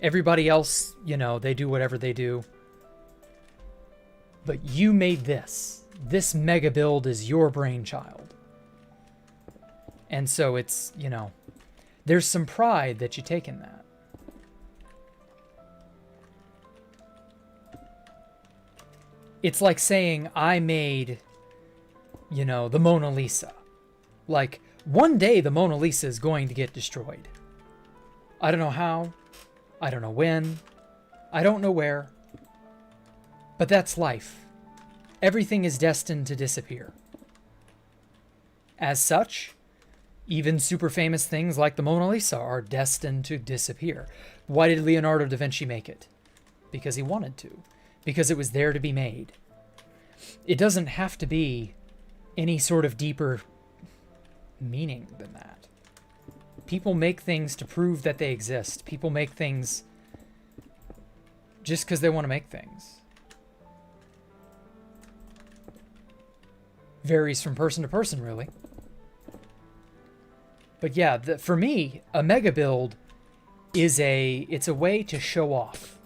Everybody else, you know, they do whatever they do. But you made this. This mega build is your brainchild. And so it's, you know, there's some pride that you take in that. It's like saying I made, you know, the Mona Lisa. Like, one day the Mona Lisa is going to get destroyed. I don't know how. I don't know when. I don't know where. But that's life. Everything is destined to disappear. As such, even super famous things like the Mona Lisa are destined to disappear. Why did Leonardo da Vinci make it? Because he wanted to. Because it was there to be made. It doesn't have to be any sort of deeper meaning than that. People make things to prove that they exist. People make things just because they want to make things. Varies from person to person, really. But yeah, for me, a mega build is it's a way to show off.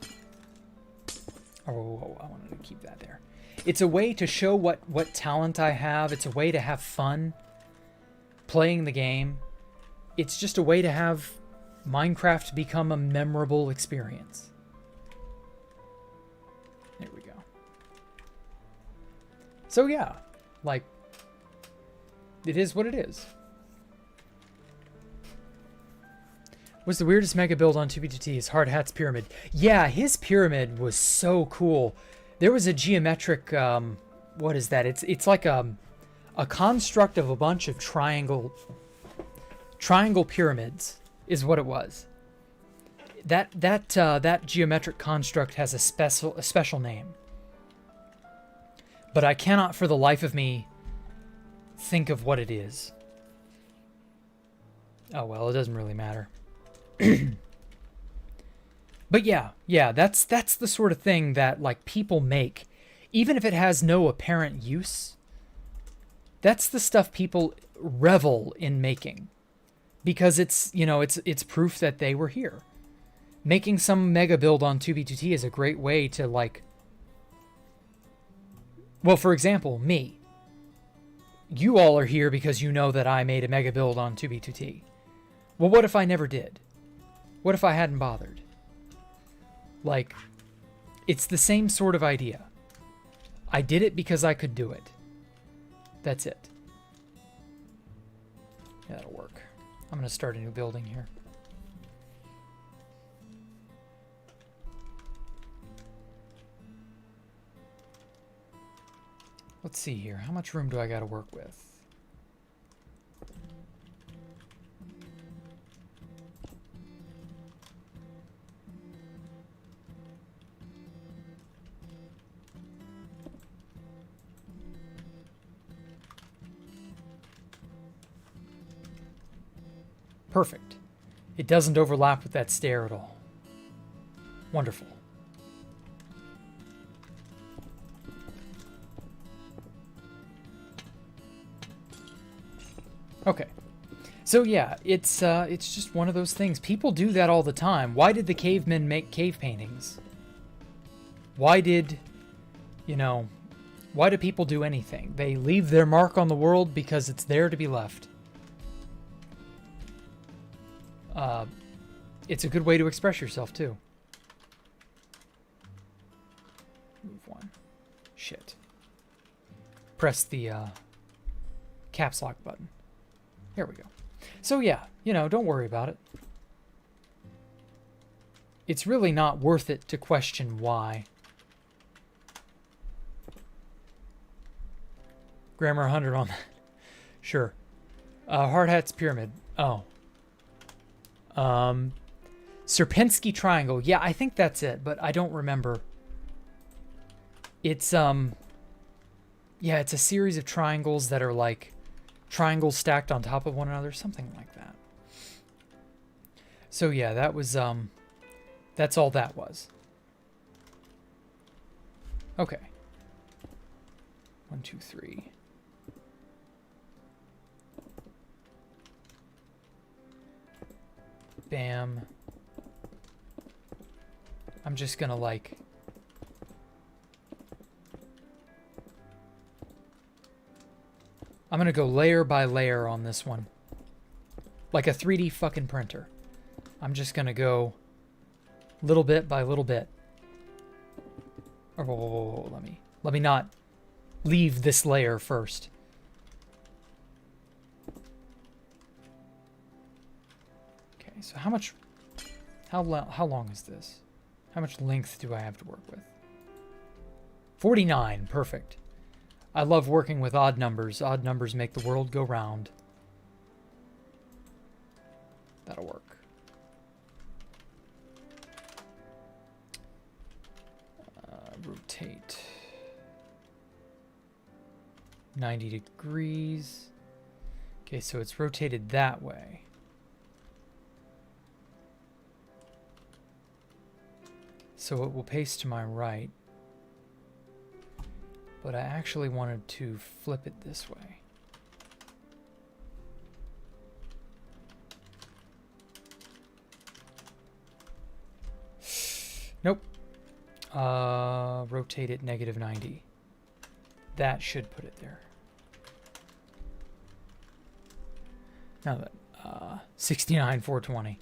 Oh, I wanted to keep that there. It's a way to show what talent I have. It's a way to have fun playing the game. It's just a way to have Minecraft become a memorable experience. There we go. So yeah, like, it is what it is. What's the weirdest mega build on 2B2T? Is Hard Hat's pyramid. Yeah, his pyramid was so cool. There was a geometric, what is that? It's like a construct of a bunch of triangle pyramids is what it was. That geometric construct has a special name. But I cannot for the life of me think of what it is. Oh well, it doesn't really matter. But yeah, that's the sort of thing that like people make, even if it has no apparent use. That's the stuff people revel in making, because it's, you know, it's proof that they were here. Making some mega build on 2B2T is a great way to, like, well, for example, me. You all are here because you know that I made a mega build on 2B2T. Well, what if I never did? What if I hadn't bothered? Like, it's the same sort of idea. I did it because I could do it. That's it. Yeah, that'll work. I'm going to start a new building here. Let's see here. How much room do I got to work with? Perfect. It doesn't overlap with that stair at all. Wonderful. Okay. So yeah, it's just one of those things. People do that all the time. Why did the cavemen make cave paintings? Why did, you know, why do people do anything? They leave their mark on the world because it's there to be left. It's a good way to express yourself, too. Move one. Shit. Press the caps lock button. Here we go. So yeah, you know, don't worry about it. it's really not worth it to question why. Grammar 100 on that. Sure. Hard Hat's Pyramid. Oh. Sierpinski Triangle. Yeah, I think that's it, but I don't remember. It's, yeah, it's a series of triangles that are like triangles stacked on top of one another, something like that. So yeah, that was, that's all that was. Okay. 1, 2, 3. Bam. I'm just gonna like... I'm gonna go layer by layer on this one. Like a 3D fucking printer. I'm just gonna go little bit by little bit. Oh, whoa, whoa, whoa, let me not leave this layer first. Okay, so how long is this? How much length do I have to work with? 49, perfect. I love working with odd numbers. Odd numbers make the world go round. That'll work. Rotate 90 degrees. Okay, so it's rotated that way. So it will paste to my right. But I actually wanted to flip it this way. Nope. Rotate it -90. That should put it there. Now that 69, 420.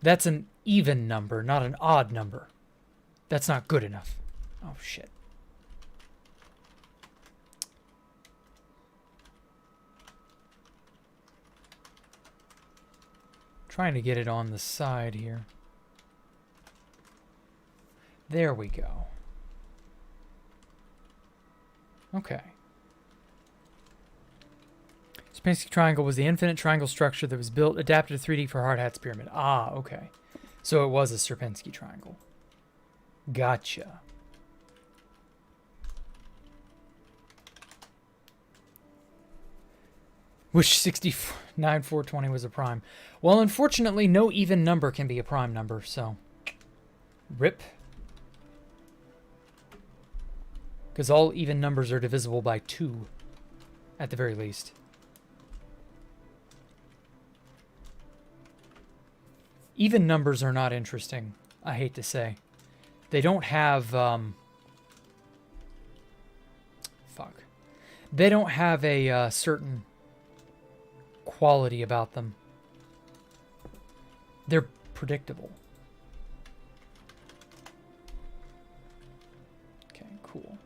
That's an even number, not an odd number. That's not good enough. Oh shit. Trying to get it on the side here. There we go. Okay. Sierpinski Triangle was the infinite triangle structure that was built, adapted to 3D for Hard Hat's Pyramid. Ah, okay. So it was a Sierpinski Triangle. Gotcha. Wish 69, 420 was a prime. Well, unfortunately, no even number can be a prime number, so... RIP. Because all even numbers are divisible by 2, at the very least. Even numbers are not interesting, I hate to say. They don't have, fuck. They don't have a certain quality about them. They're predictable. Okay, cool.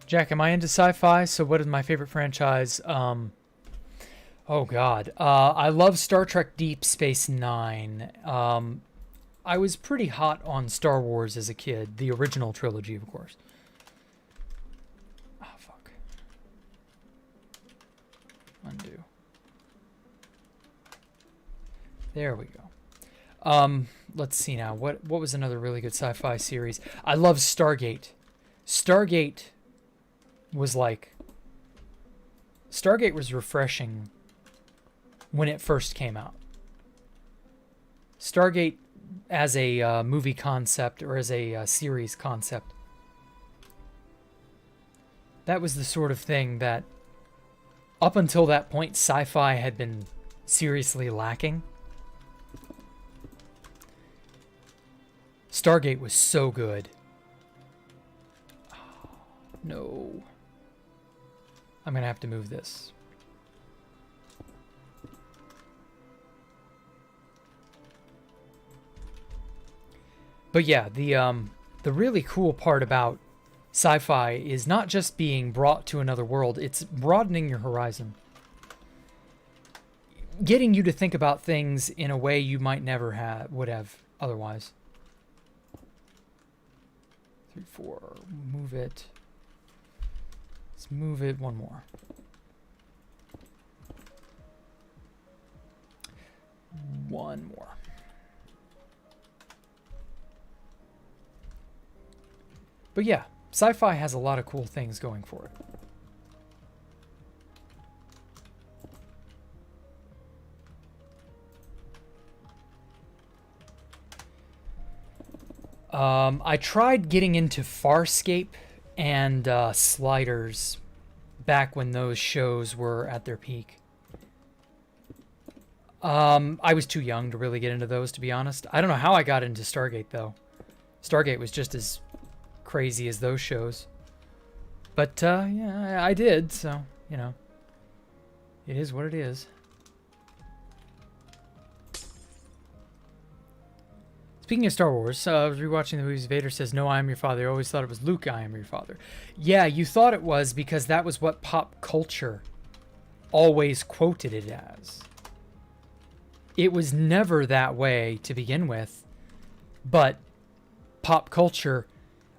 Jack, am I into sci-fi? So what is my favorite franchise? Oh God. I love Star Trek Deep Space Nine. I was pretty hot on Star Wars as a kid. The original trilogy, of course. Oh, fuck. Undo. There we go. Let's see now. What was another really good sci-fi series? I love Stargate. Stargate was like... Stargate was refreshing when it first came out. Stargate as a movie concept or as a series concept. That was the sort of thing that up until that point sci-fi had been seriously lacking. Stargate was so good. Oh, no. I'm gonna have to move this. But yeah, the really cool part about sci-fi is not just being brought to another world, it's broadening your horizon. Getting you to think about things in a way you might never would have otherwise. 3, 4, move it. Let's move it one more. One more. But yeah, sci-fi has a lot of cool things going for it. I tried getting into Farscape and Sliders back when those shows were at their peak. I was too young to really get into those, to be honest. I don't know how I got into Stargate, though. Stargate was just as crazy as those shows. But, yeah, I did, so, you know. It is what it is. Speaking of Star Wars, I was rewatching the movies. Vader says, "No, I am your father." I always thought it was Luke, "I am your father." Yeah, you thought it was because that was what pop culture always quoted it as. It was never that way to begin with, but pop culture,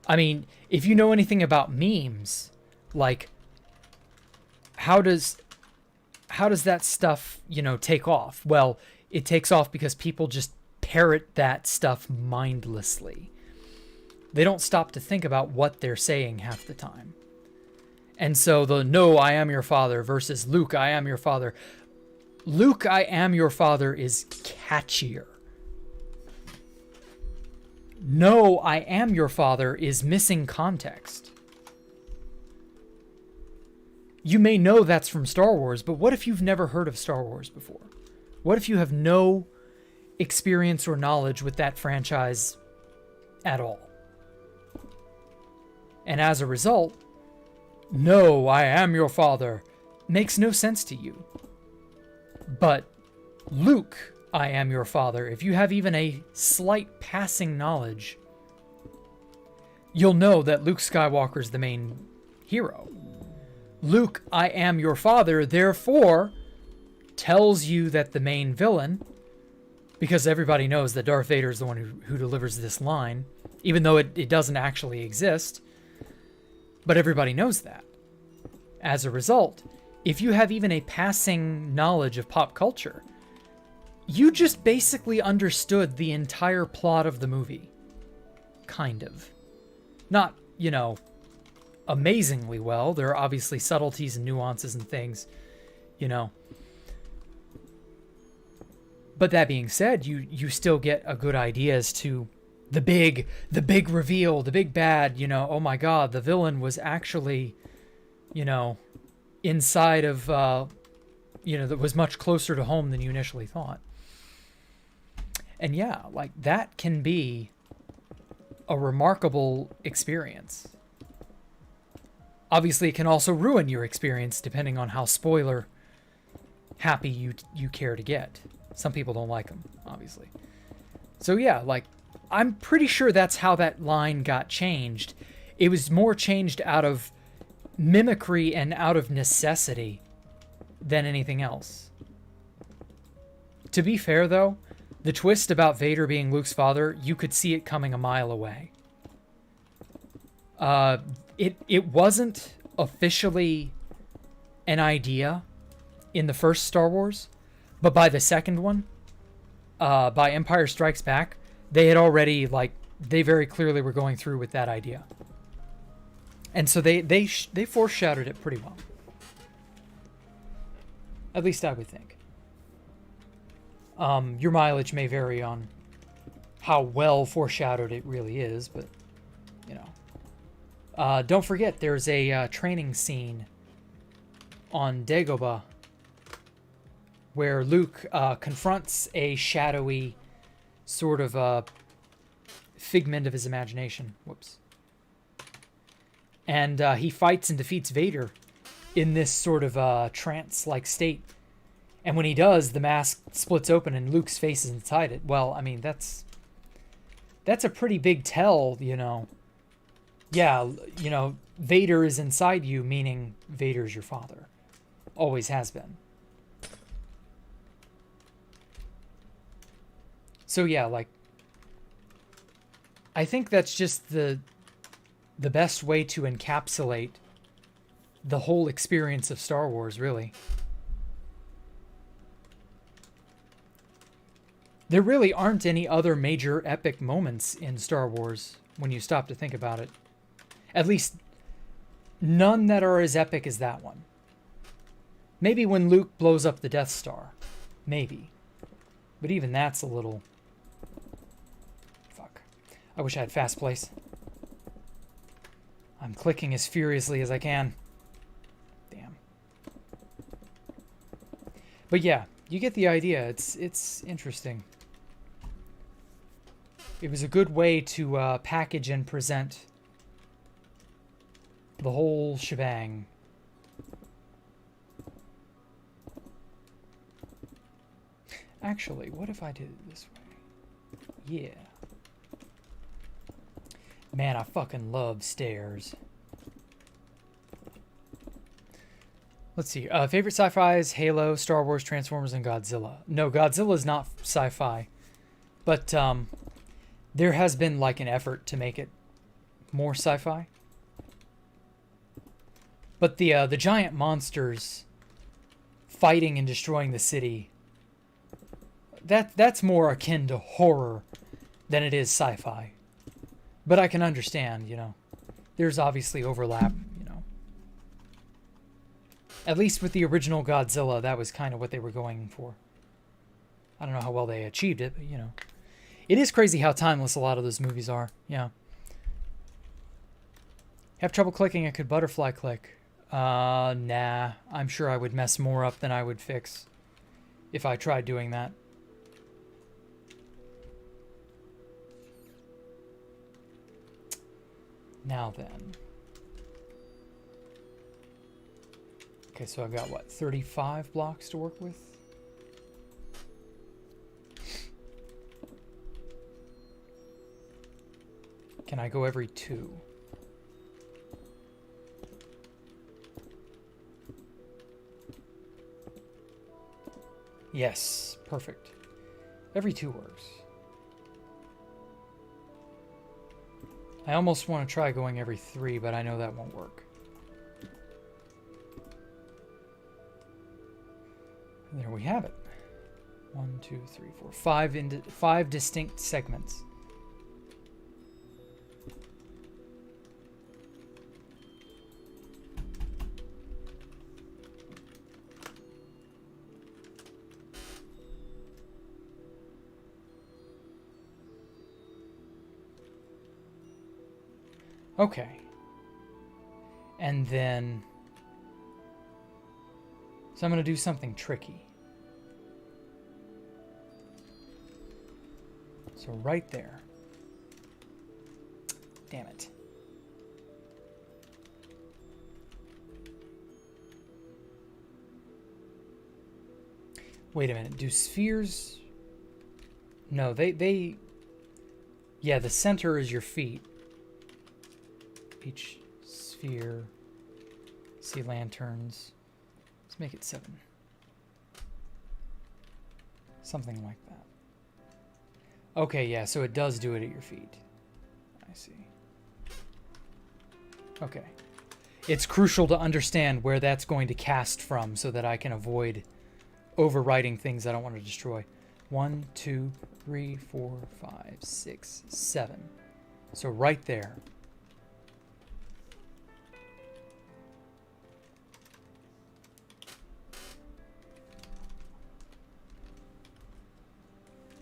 I mean, if you know anything about memes, like, how does that stuff, you know, take off? Well, it takes off because people just parrot that stuff mindlessly. They don't stop to think about what they're saying half the time. And so the "No, I am your father" versus "Luke, I am your father." "Luke, I am your father" is catchier. "No, I am your father" is missing context. You may know that's from Star Wars, but what if you've never heard of Star Wars before? What if you have no experience or knowledge with that franchise at all? And as a result, "No, I am your father" makes no sense to you. But "Luke, I am your father," if you have even a slight passing knowledge, you'll know that Luke Skywalker is the main hero. "Luke, I am your father," therefore tells you that the main villain, because everybody knows that Darth Vader is the one who delivers this line, even though it doesn't actually exist, but everybody knows that. As a result, if you have even a passing knowledge of pop culture, you just basically understood the entire plot of the movie. Kind of. Not, you know, amazingly well. There are obviously subtleties and nuances and things, you know. But that being said, you still get a good idea as to the big reveal, the big bad, you know, oh my god, the villain was actually, you know, inside of, you know, that was much closer to home than you initially thought. And yeah, like, that can be a remarkable experience. Obviously, it can also ruin your experience depending on how spoiler happy you care to get. Some people don't like them, obviously. So yeah, like, I'm pretty sure that's how that line got changed. It was more changed out of mimicry and out of necessity than anything else. To be fair, though, the twist about Vader being Luke's father, you could see it coming a mile away. It wasn't officially an idea in the first Star Wars, but by the second one, by Empire Strikes Back, they had already, like, they very clearly were going through with that idea. And so they foreshadowed it pretty well. At least I would think. Your mileage may vary on how well foreshadowed it really is, but, you know. Don't forget, there's a training scene on Dagobah where Luke confronts a shadowy sort of figment of his imagination. Whoops. And he fights and defeats Vader in this sort of trance-like state. And when he does, the mask splits open and Luke's face is inside it. Well, I mean, that's that's a pretty big tell, you know. Yeah, you know, Vader is inside you, meaning Vader's your father. Always has been. So yeah, like, I think that's just the best way to encapsulate the whole experience of Star Wars, really. There really aren't any other major epic moments in Star Wars when you stop to think about it. At least, none that are as epic as that one. Maybe when Luke blows up the Death Star. Maybe. But even that's a little... Fuck. I wish I had fast place. I'm clicking as furiously as I can. Damn. But yeah, you get the idea. It's interesting. It was a good way to package and present the whole shebang. Actually, what if I did it this way? Yeah. Man, I fucking love stairs. Let's see. Favorite sci-fis: Halo, Star Wars, Transformers, and Godzilla. No, Godzilla's not sci-fi. But there has been like an effort to make it more sci-fi. But the giant monsters fighting and destroying the city, that's more akin to horror than it is sci-fi. But I can understand, you know. There's obviously overlap, you know. At least with the original Godzilla, that was kind of what they were going for. I don't know how well they achieved it, but, you know. It is crazy how timeless a lot of those movies are, yeah. Have trouble clicking, I could butterfly click. Nah. I'm sure I would mess more up than I would fix if I tried doing that. Now then. Okay, so I've got, what, 35 blocks to work with? Can I go every 2? Yes, perfect. Every 2 works. I almost want to try going every 3, but I know that won't work. And there we have it. 1, 2, 3, 4, 5 distinct segments. Okay. And then... So I'm going to do something tricky. So right there. Damn it. Wait a minute. Do spheres... No, they... Yeah, the center is your feet. Each sphere. See lanterns. Let's make it 7. Something like that. Okay, yeah, so it does do it at your feet. I see. Okay. It's crucial to understand where that's going to cast from so that I can avoid overwriting things I don't want to destroy. 1, 2, 3, 4, 5, 6, 7. So right there.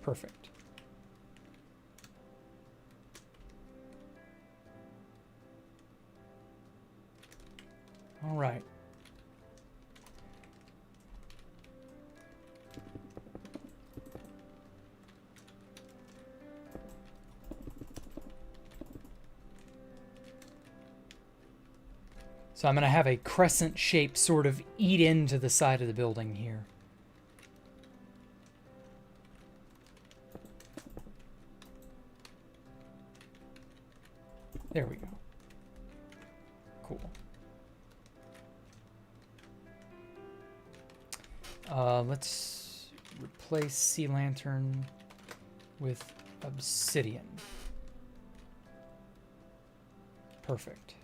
Perfect. All right. So I'm going to have a crescent shape sort of eat into the side of the building here. There we go. Cool. Let's replace sea lantern with obsidian. Perfect.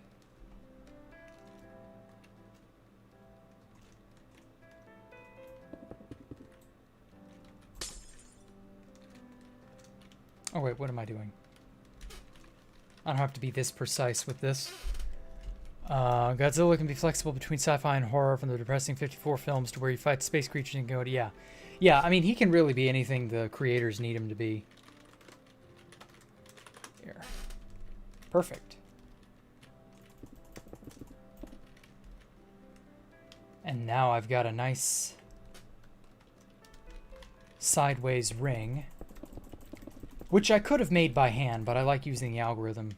Oh wait, what am I doing? I don't have to be this precise with this. Godzilla can be flexible between sci-fi and horror, from the depressing 54 films to where you fight space creatures and go to, yeah. Yeah, I mean, he can really be anything the creators need him to be. Here. Perfect. And now I've got a nice sideways ring, which I could have made by hand, but I like using the algorithm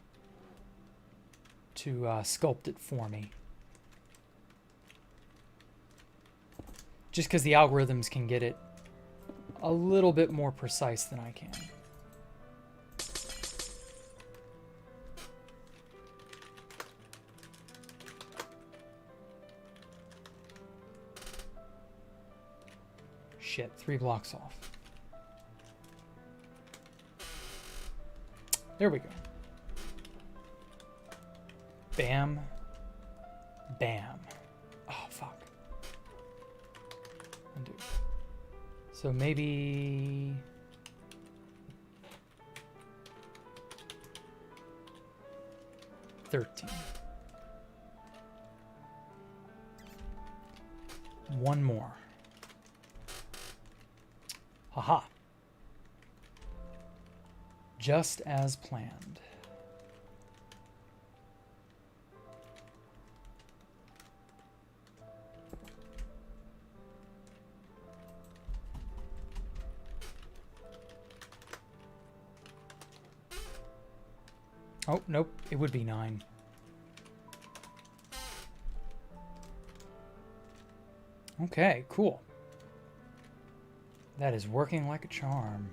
to sculpt it for me. Just because the algorithms can get it a little bit more precise than I can. Shit, 3 blocks off. There we go. Bam. Bam. Oh, fuck. Undo. So maybe... $13. One more. Haha. Just as planned. Oh, nope. It would be 9. Okay, cool. That is working like a charm.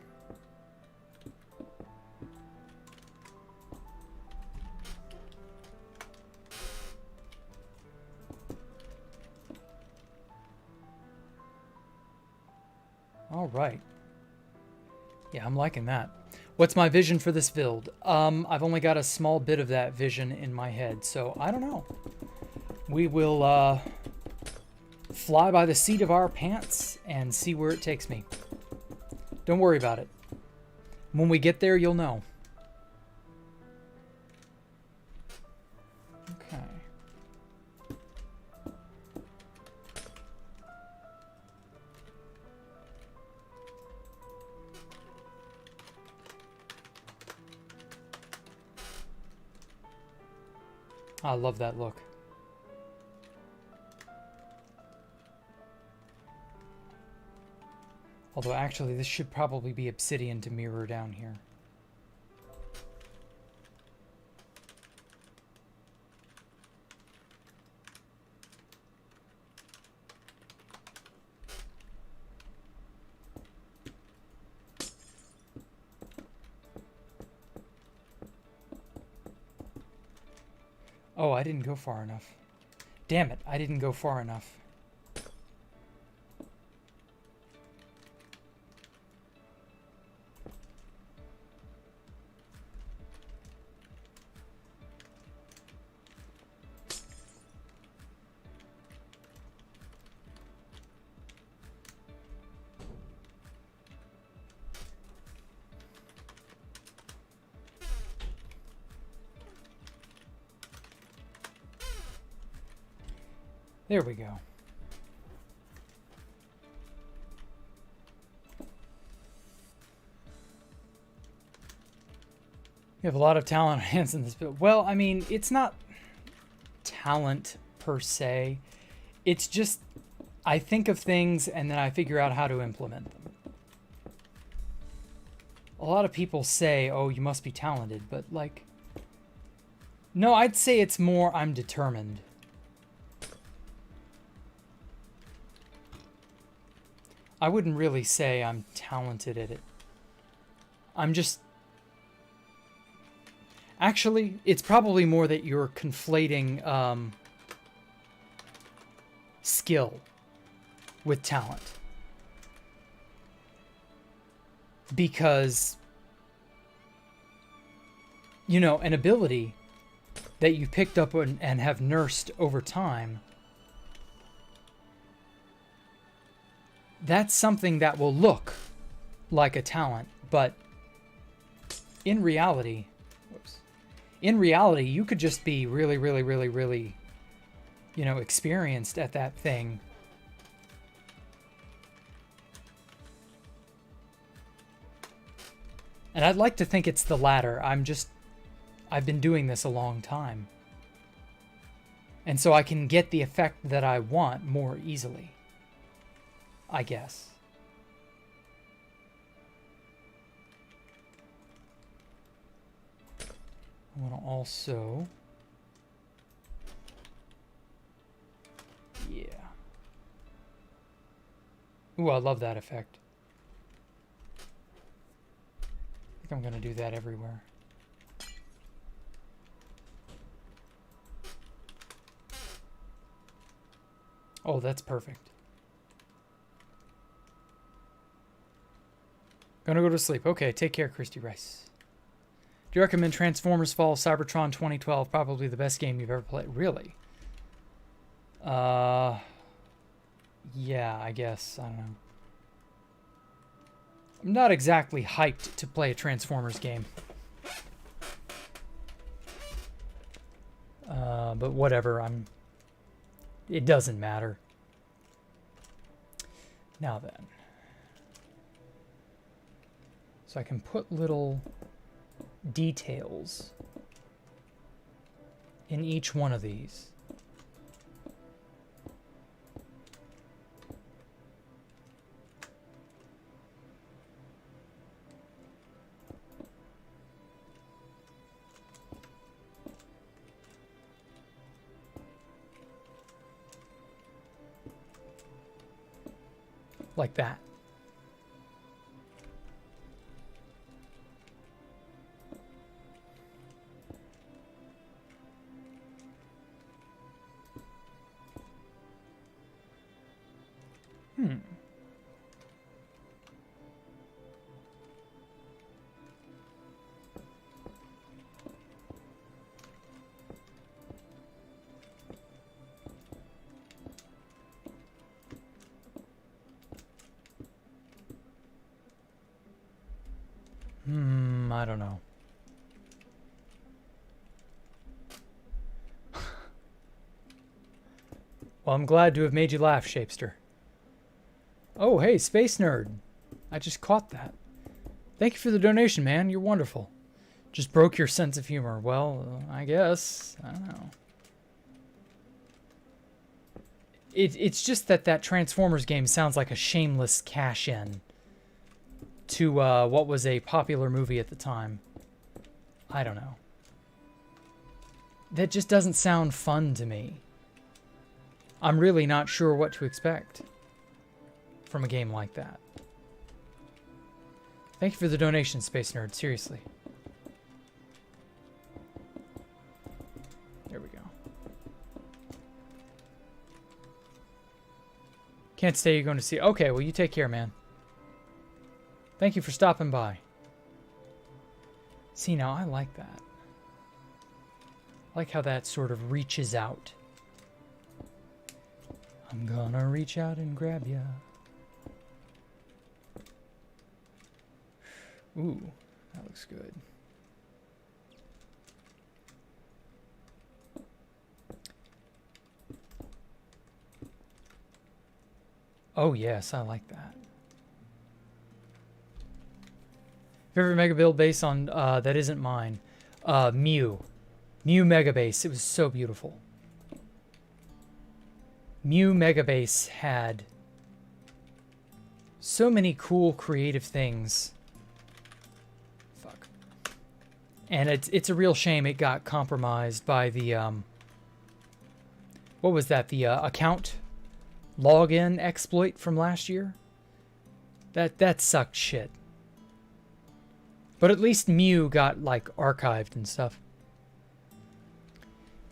All right. Yeah, I'm liking that. What's my vision for this build? I've only got a small bit of that vision in my head, so I don't know. We will fly by the seat of our pants and see where it takes me. Don't worry about it. When we get there, you'll know. Okay. I love that look. Although actually this should probably be obsidian to mirror down here. Oh, I didn't go far enough. Damn it, I didn't go far enough. There we go. You have a lot of talent on hands in this build. Well, I mean, it's not talent per se. It's just I think of things and then I figure out how to implement them. A lot of people say, oh, you must be talented, but like, no, I'd say it's more I'm determined. I wouldn't really say I'm talented at it. I'm just... Actually, it's probably more that you're conflating skill with talent. Because, you know, an ability that you picked up and have nursed over time, that's something that will look like a talent, but in reality, you could just be really, really, really, really, you know, experienced at that thing. And I'd like to think it's the latter. I've been doing this a long time. And so I can get the effect that I want more easily, I guess. I want to also... Yeah. Ooh, I love that effect. I think I'm going to do that everywhere. Oh, that's perfect. Gonna go to sleep. Okay, take care, Christy Rice. Do you recommend Transformers Fall Cybertron 2012? Probably the best game you've ever played. Really? Yeah, I guess. I don't know. I'm not exactly hyped to play a Transformers game. But whatever, it doesn't matter. Now then. So I can put little details in each one of these. Like that. I don't know. Well, I'm glad to have made you laugh, Shapester. Oh, hey, Space Nerd. I just caught that. Thank you for the donation, man. You're wonderful. Just broke your sense of humor. Well, I guess. I don't know. It's just that Transformers game sounds like a shameless cash-in to what was a popular movie at the time. I don't know. That just doesn't sound fun to me. I'm really not sure what to expect from a game like that. Thank you for the donation, Space Nerd. Seriously. There we go. Can't stay, you're going to see. Okay, well, you take care, man. Thank you for stopping by. See, now I like that. I like how that sort of reaches out. I'm gonna reach out and grab ya. Ooh, that looks good. Oh yes, I like that. Favorite mega build base on that isn't mine. Mew mega base. It was so beautiful. Mew mega base had so many cool creative things. Fuck. And it's a real shame it got compromised by the what was that? The account login exploit from last year. That sucked shit. But at least Mew got like archived and stuff.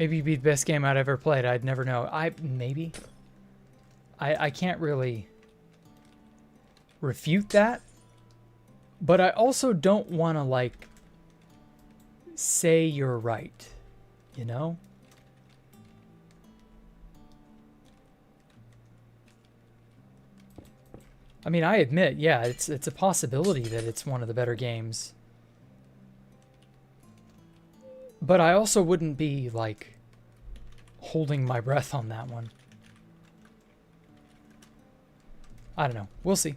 Maybe it'd be the best game I'd ever played. I'd never know. Maybe. I can't really refute that. But I also don't want to, like, say you're right. You know? I mean, I admit, yeah, it's a possibility that it's one of the better games. But I also wouldn't be, like, holding my breath on that one. I don't know. We'll see.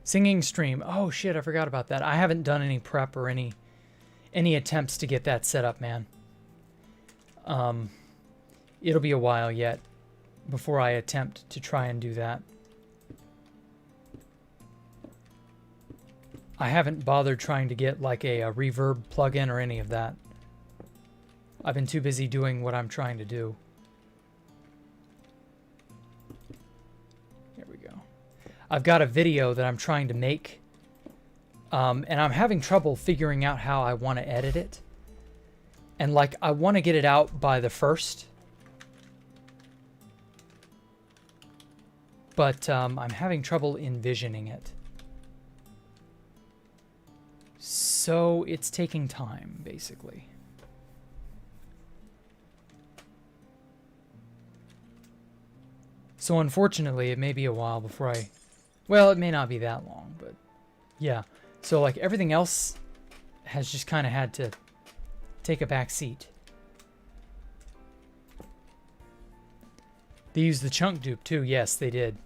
Singing stream. Oh, shit, I forgot about that. I haven't done any prep or any attempts to get that set up, man. It'll be a while yet before I attempt to try and do that. I haven't bothered trying to get, like, a reverb plugin or any of that. I've been too busy doing what I'm trying to do. Here we go. I've got a video that I'm trying to make, and I'm having trouble figuring out how I want to edit it. And, like, I want to get it out by the 1st. But I'm having trouble envisioning it. So it's taking time, basically. So unfortunately, it may be a while before I... Well, it may not be that long, but... Yeah. So, like, everything else has just kind of had to take a back seat. They used the chunk dupe, too. Yes, they did.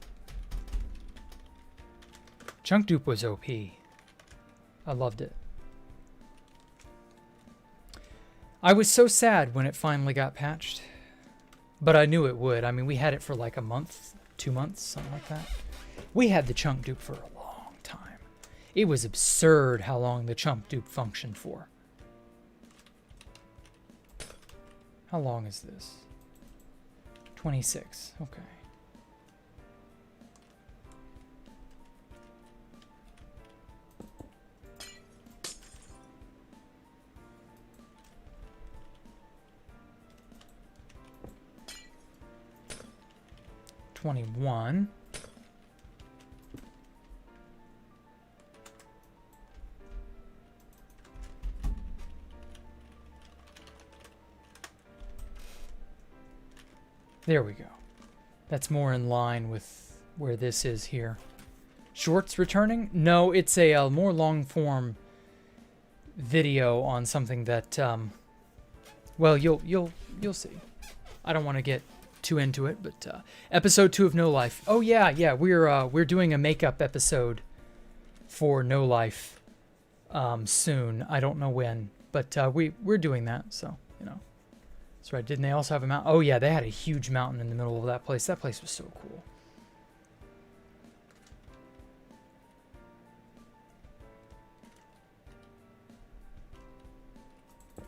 Chunk dupe was OP. I loved it. I was so sad when it finally got patched. But I knew it would. I mean, we had it for like a month, 2 months, something like that. We had the chunk dupe for a long time. It was absurd how long the chunk dupe functioned for. How long is this? 26. Okay. $21. There we go. That's more in line with where this is here. Shorts returning? No, it's a more long form video on something that well, you'll see. I don't want to get too into it, but episode 2 of No Life. Oh yeah, we're doing a makeup episode for No Life soon. I don't know when, but we're doing that, so you know. That's right. Didn't they also have a mountain? Oh yeah, they had a huge mountain in the middle of that place. That place was so cool.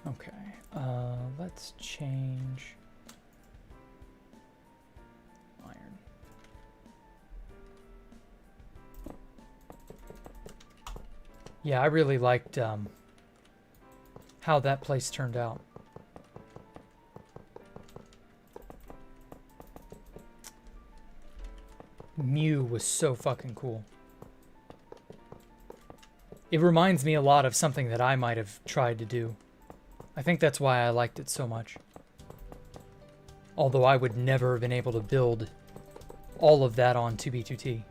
Okay, let's change iron. Yeah, I really liked how that place turned out. Mew was so fucking cool. It reminds me a lot of something that I might have tried to do. I think that's why I liked it so much. Although I would never have been able to build all of that on 2B2T.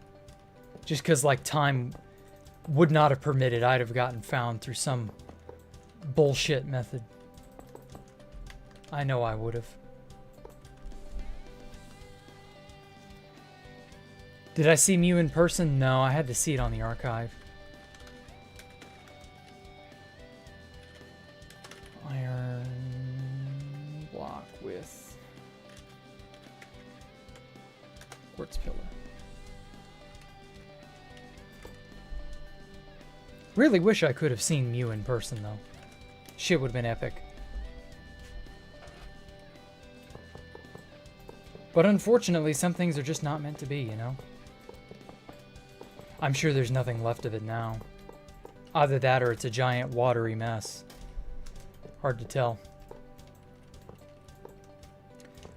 Just because, like, time would not have permitted. I'd have gotten found through some bullshit method. I know I would have. Did I see Mew in person? No, I had to see it on the archive. Iron block with quartz pillar. Really wish I could have seen Mew in person, though. Shit would have been epic. But unfortunately, some things are just not meant to be, you know? I'm sure there's nothing left of it now. Either that or it's a giant watery mess. Hard to tell.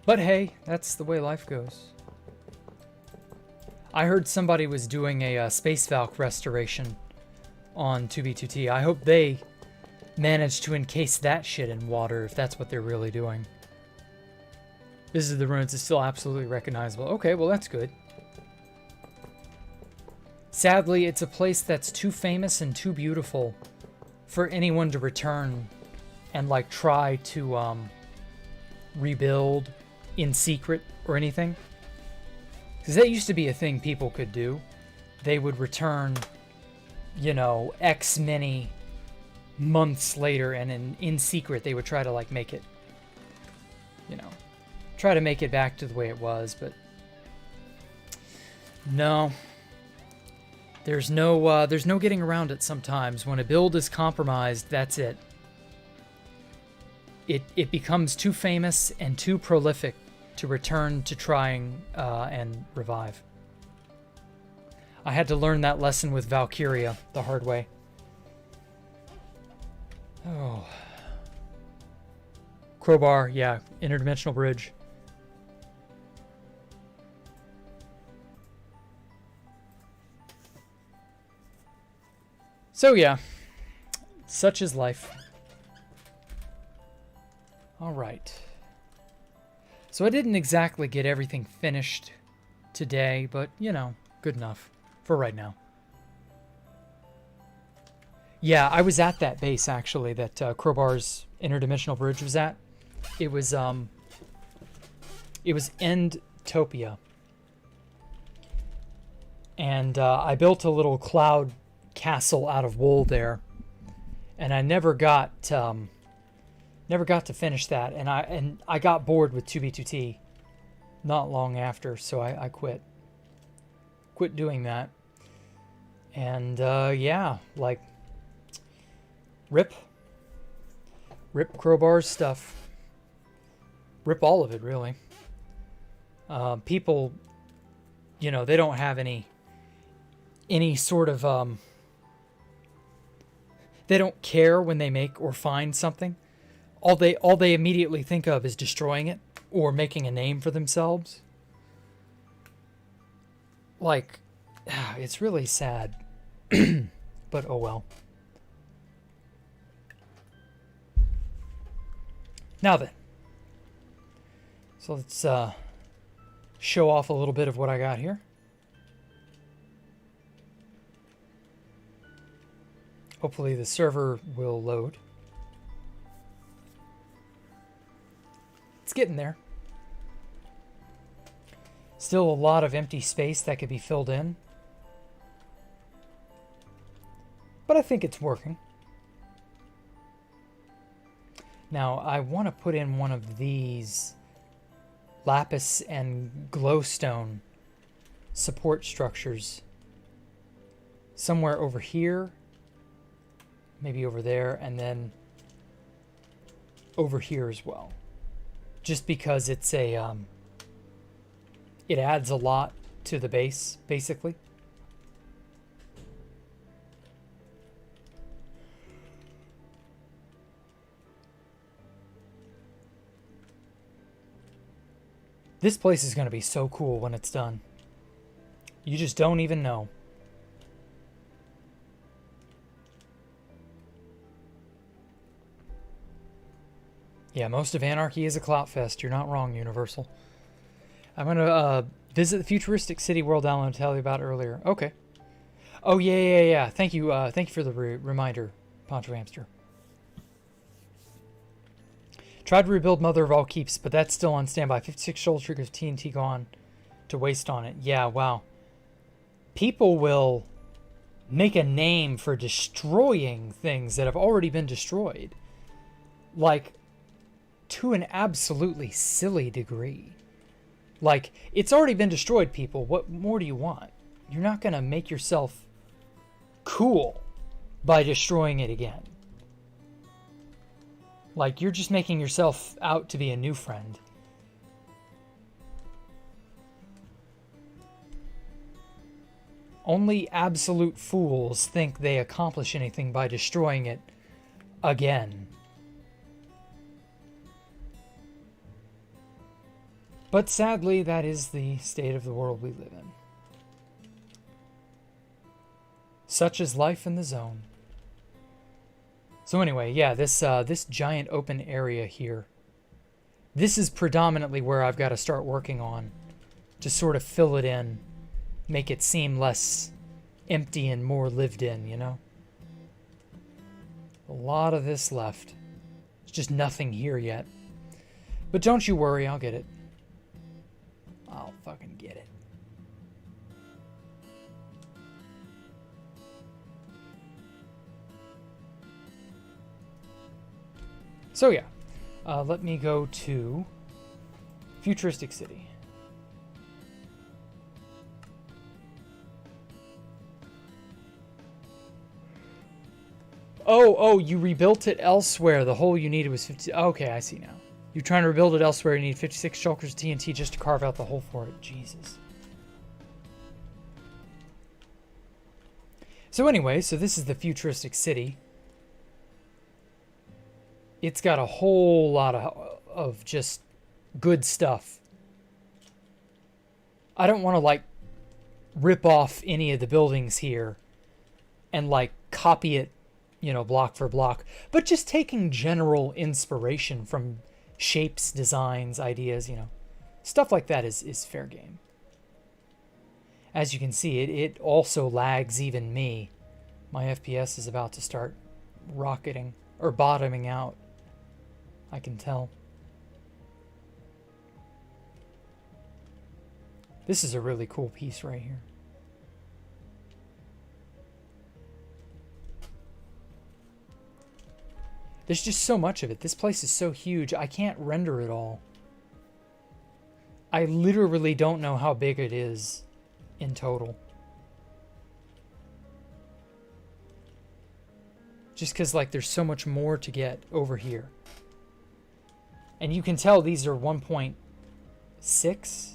But hey, that's the way life goes. I heard somebody was doing a Space Valk restoration on 2B2T. I hope they managed to encase that shit in water, if that's what they're really doing. This is the ruins. It's still absolutely recognizable. Okay, well that's good. Sadly, it's a place that's too famous and too beautiful for anyone to return and like try to rebuild in secret or anything. Because that used to be a thing people could do. They would return, you know, X many months later, and in secret they would try to like make it, you know, try to make it back to the way it was. But no, there's no getting around it. Sometimes when a build is compromised, that's it. It becomes too famous and too prolific to return to trying and revive. I had to learn that lesson with Valkyria the hard way. Oh. Crowbar, yeah, interdimensional bridge. So yeah, such is life. All right. So I didn't exactly get everything finished today, but you know, good enough for right now. Yeah, I was at that base actually that Crowbar's interdimensional bridge was at. It was Endtopia. And I built a little cloud castle out of wool there, and I never got to finish that, and I got bored with 2B2T not long after, so I quit doing that. And yeah, like rip Crowbar's stuff, rip all of it really. People, you know, they don't have any sort of they don't care when they make or find something. All they immediately think of is destroying it or making a name for themselves. Like, it's really sad. But oh well. Now then. So let's show off a little bit of what I got here. Hopefully the server will load. It's getting there. Still a lot of empty space that could be filled in. But I think it's working. Now I want to put in one of these lapis and glowstone support structures somewhere over here. Maybe over there, and then over here as well. Just because it's a, it adds a lot to the base, basically. This place is going to be so cool when it's done. You just don't even know. Yeah, most of Anarchy is a clout fest. You're not wrong, Universal. I'm going to visit the futuristic city world download to tell you about earlier. Okay. Oh, yeah. Thank you for the reminder, Poncho Hamster. Tried to rebuild Mother of All Keeps, but that's still on standby. 56 shoulder triggers, TNT gone to waste on it. Yeah, wow. People will make a name for destroying things that have already been destroyed. Like, to an absolutely silly degree. Like, it's already been destroyed, people. What more do you want? You're not going to make yourself cool by destroying it again. Like, you're just making yourself out to be a new friend. Only absolute fools think they accomplish anything by destroying it again. But sadly, that is the state of the world we live in. Such is life in the zone. So anyway, yeah, this giant open area here, this is predominantly where I've got to start working on to sort of fill it in, make it seem less empty and more lived in, you know? A lot of this left. There's just nothing here yet. But don't you worry, I'll get it. I'll fucking get it. So yeah, let me go to Futuristic City. Oh, you rebuilt it elsewhere. The hole you needed was 50. Okay, I see now. You're trying to rebuild it elsewhere. You need 56 shulkers of TNT just to carve out the hole for it. Jesus. So anyway, so this is the Futuristic City. It's got a whole lot of just good stuff. I don't want to, like, rip off any of the buildings here and, like, copy it, you know, block for block. But just taking general inspiration from shapes, designs, ideas, you know. Stuff like that is fair game. As you can see, it also lags even me. My FPS is about to start rocketing, or bottoming out. I can tell. This is a really cool piece right here. There's just so much of it. This place is so huge, I can't render it all. I literally don't know how big it is in total. Just because, like, there's so much more to get over here. And you can tell these are 1.6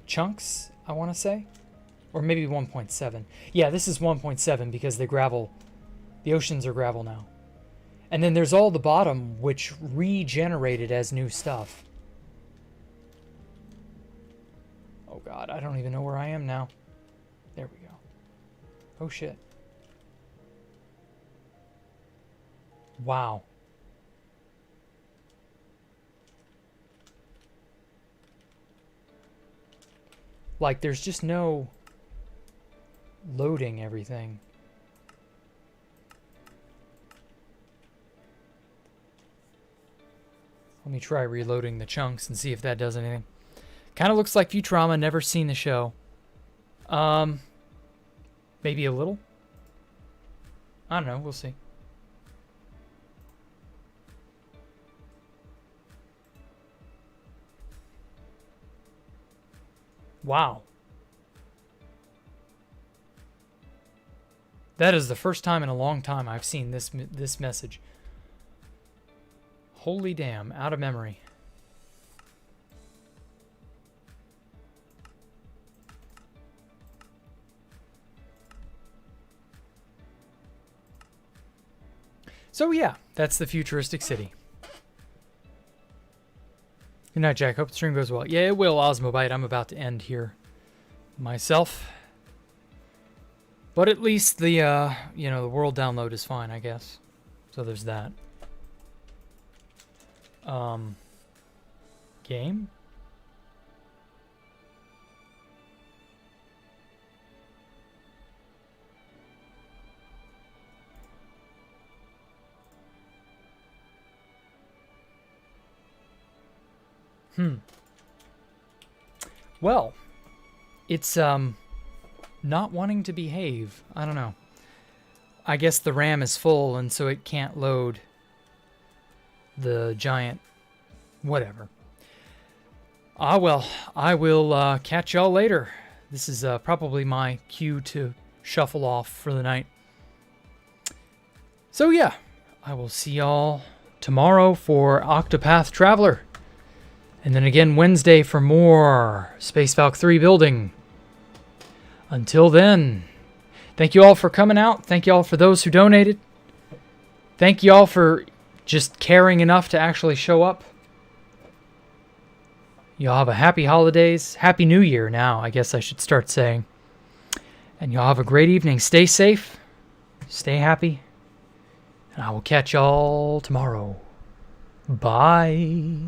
chunks, I want to say. Or maybe 1.7. Yeah, this is 1.7 because the oceans are gravel now. And then there's all the bottom, which regenerated as new stuff. Oh god, I don't even know where I am now. There we go. Oh shit. Wow. Like, there's just no loading everything. Let me try reloading the chunks and see if that does anything. Kind of looks like Futurama, never seen the show. Maybe a little? I don't know, we'll see. Wow. That is the first time in a long time I've seen this message. Holy damn, out of memory. So yeah, that's the Futuristic City. Good night, Jack. Hope the stream goes well. Yeah, it will, Osmobite. I'm about to end here myself. But at least the, you know, the world download is fine, I guess. So there's that. Game? Well, it's, not wanting to behave. I don't know. I guess the RAM is full, and so it can't load the giant whatever. Ah, well, I will catch y'all later. This is probably my cue to shuffle off for the night. So yeah, I will see y'all tomorrow for Octopath Traveler. And then again Wednesday for more Space Valk 3 building. Until then, thank you all for coming out. Thank you all for those who donated. Thank you all for just caring enough to actually show up. Y'all have a happy holidays. Happy New Year now, I guess I should start saying. And y'all have a great evening. Stay safe. Stay happy. And I will catch y'all tomorrow. Bye.